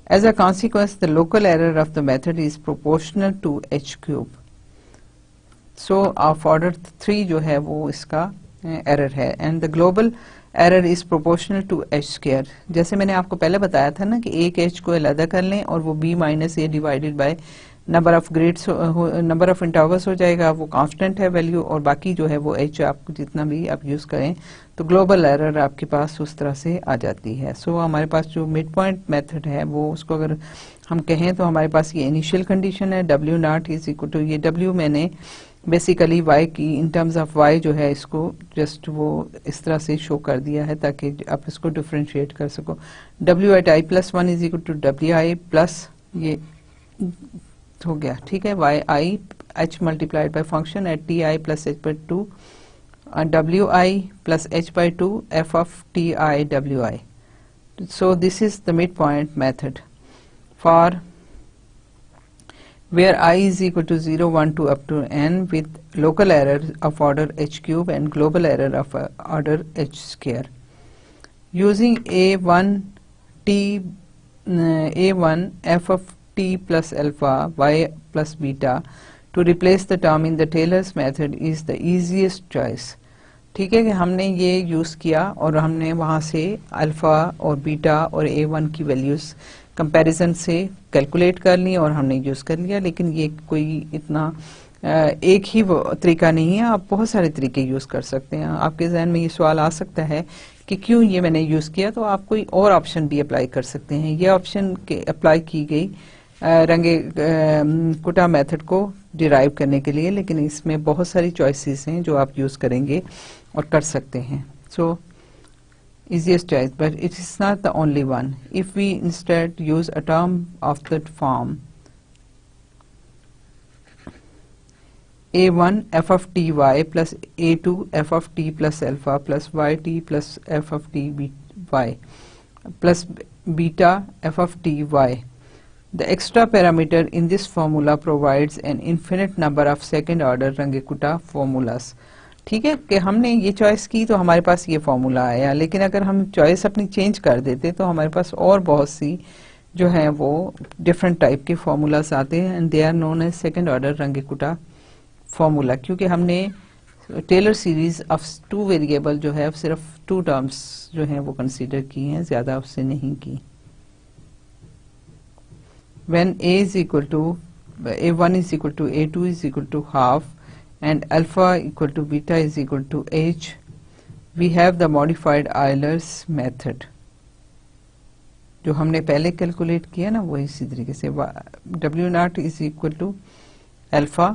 [SPEAKER 1] As a consequence, the local error of the method is proportional to h cube. So of order 3 जो है वो इसका error है, and the global error is proportional to h square. जैसे मैंने आपको पहले बताया था ना कि एक h को अलग कर लें और वो b minus a divided by number of grades, number of intervals हो जाएगा, वो कांस्टेंट है वैल्यू, और बाकी जो है वो h आपको जितना भी आप यूज करें तो ग्लोबल एरर आपके पास उस तरह से आ जाती है. सो हमारे पास जो मिड पॉइंट मेथड है वो उसको अगर हम कहें तो हमारे पास ये इनिशियल कंडीशन है w naught is equal to, ये w मैंने बेसिकली y की इन टर्म्स ऑफ y जो है इसको जस्ट वो इस तरह से शो कर दिया है ताकि आप इसको डिफरेंशिएट कर सको. w at i plus 1 is equal to wi plus ये हो गया, ठीक है, y i h multiplied by function at ti plus h by 2 wi plus h by 2 f of ti wi. So this is the midpoint method for where I is equal to 0, 1, 2 up to n with local error of order h cube and global error of order h square. Using a1 f of t plus alpha y plus beta to replace the term in the Taylor's method is the easiest choice. ठीक है कि हमने ये यूज किया और हमने वहां से अल्फा और बीटा और a1 की वैल्यूज कंपैरिजन से कैलकुलेट कर ली और हमने यूज कर लिया. लेकिन ये कोई इतना एक ही तरीका नहीं है, आप बहुत सारे तरीके यूज कर सकते हैं. आपके जहन में ये सवाल आ सकता है कि क्यों ये मैंने यूज किया, तो आप कोई और ऑप्शन भी अप्लाई कर सकते हैं. ये ऑप्शन अप्लाई की गई रंगे कुटा मेथड को डिराइव करने के लिए, लेकिन इसमें बहुत सारी चॉइसेस हैं जो आप यूज करेंगे और कर सकते हैं. सो easiest choice, but it is not the only one. If we instead use a term of that form a1 f of t y plus a2 f of t plus alpha plus yt plus f of t y plus beta f of t y, the extra parameter in this formula provides an infinite number of second order Runge-Kutta formulas. ठीक है कि हमने ये चॉइस की तो हमारे पास ये फॉर्मूला आया, लेकिन अगर हम चॉइस अपनी चेंज कर देते तो हमारे पास और बहुत सी जो है वो डिफरेंट टाइप के फॉर्मूलाज आते हैं, and they are known as second order Runge Kutta formula, क्योंकि हमने टेलर सीरीज ऑफ 2 वेरिएबल जो है सिर्फ 2 टर्म्स जो है वो कंसीडर की हैं, ज्यादा उससे नहीं की. When a is equal to a1 is equal to a2 is equal to half and alpha equal to beta is equal to h, we have the modified Euler's method. जो हमने पहले कैलकुलेट किया ना वो इसी तरीके से w naught is equal to alpha,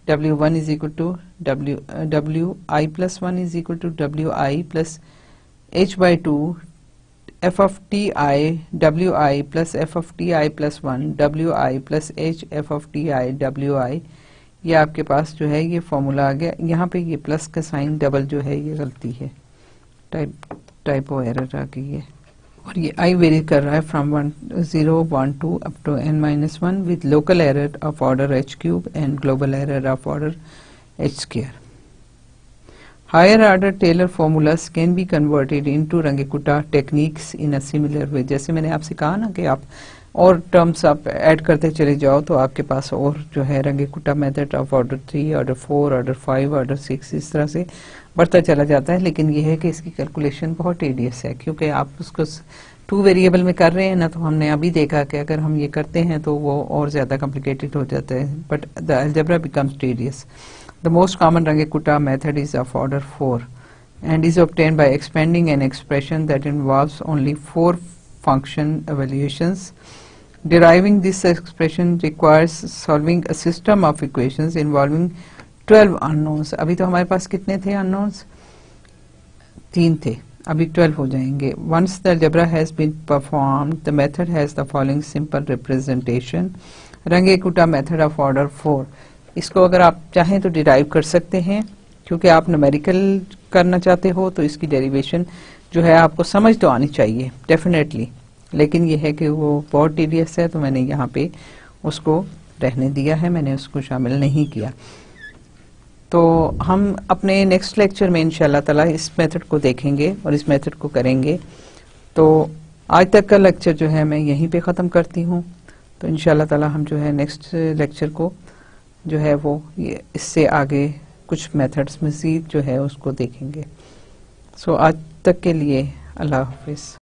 [SPEAKER 1] w1 is equal to wi plus 1 is equal to wi plus h by 2 f of ti wi plus f of ti plus 1 wi plus h f of ti wi. ये आपके पास जो है ये फॉर्मूला आ गया. यहाँ पे ये प्लस का साइन डबल जो है ये गलती है, टाइपो एरर आ गई है, और ये आई वेरी कर रहा है from 0 1 2 up to n-1 with local error of order h cube and global error of order h square. Higher order Taylor formulas can be converted into Runge-Kutta techniques in a similar way. जैसे मैंने आपसे कहा ना कि आप और टर्म्स आप ऐड करते चले जाओ तो आपके पास और जो है Runge-Kutta method of order 3, order 4, order 5, order 6 इस तरह से बढ़ता चला जाता है. लेकिन ये है कि इसकी कैलकुलेशन बहुत टेडियस है, क्योंकि आप उसको 2 वेरिएबल में कर रहे हैं ना, तो हमने अभी देखा कि अगर हम ये करते हैं तो वो और ज्यादा कॉम्प्लिकेटेड हो जाता है, but the algebra becomes tedious. The most common Runge-Kutta method is of order 4 and is obtained by expanding an expression that involves only 4 function evaluations. Deriving this expression requires solving a system of equations involving 12 unknowns. अभी तो हमारे पास कितने थे unknowns? 3 थे, अभी 12 हो जाएंगे. Once the algebra has been performed, the method has the following simple representation. Runge-Kutta method of order 4. इसको अगर आप चाहें तो डिराइव कर सकते हैं, क्योंकि आप न्यूमेरिकल करना चाहते हो तो इसकी डेरिवेशन जो है आपको समझ तो आनी चाहिए डेफिनेटली, लेकिन ये है कि वो बहुत टीडियस है तो मैंने यहाँ पे उसको रहने दिया है, मैंने उसको शामिल नहीं किया. तो हम अपने नेक्स्ट लेक्चर में इंशाल्लाह ताला इस मेथड को देखेंगे और इस मेथड को करेंगे. तो आज तक का लेक्चर जो है मैं यहीं पे ख़त्म करती हूँ। तो इंशाल्लाह ताला हम जो है नेक्स्ट लेक्चर को जो है वो ये इससे आगे कुछ मेथड्स मज़ीद जो है उसको देखेंगे। सो आज तक के लिए अल्लाह हाफिज़।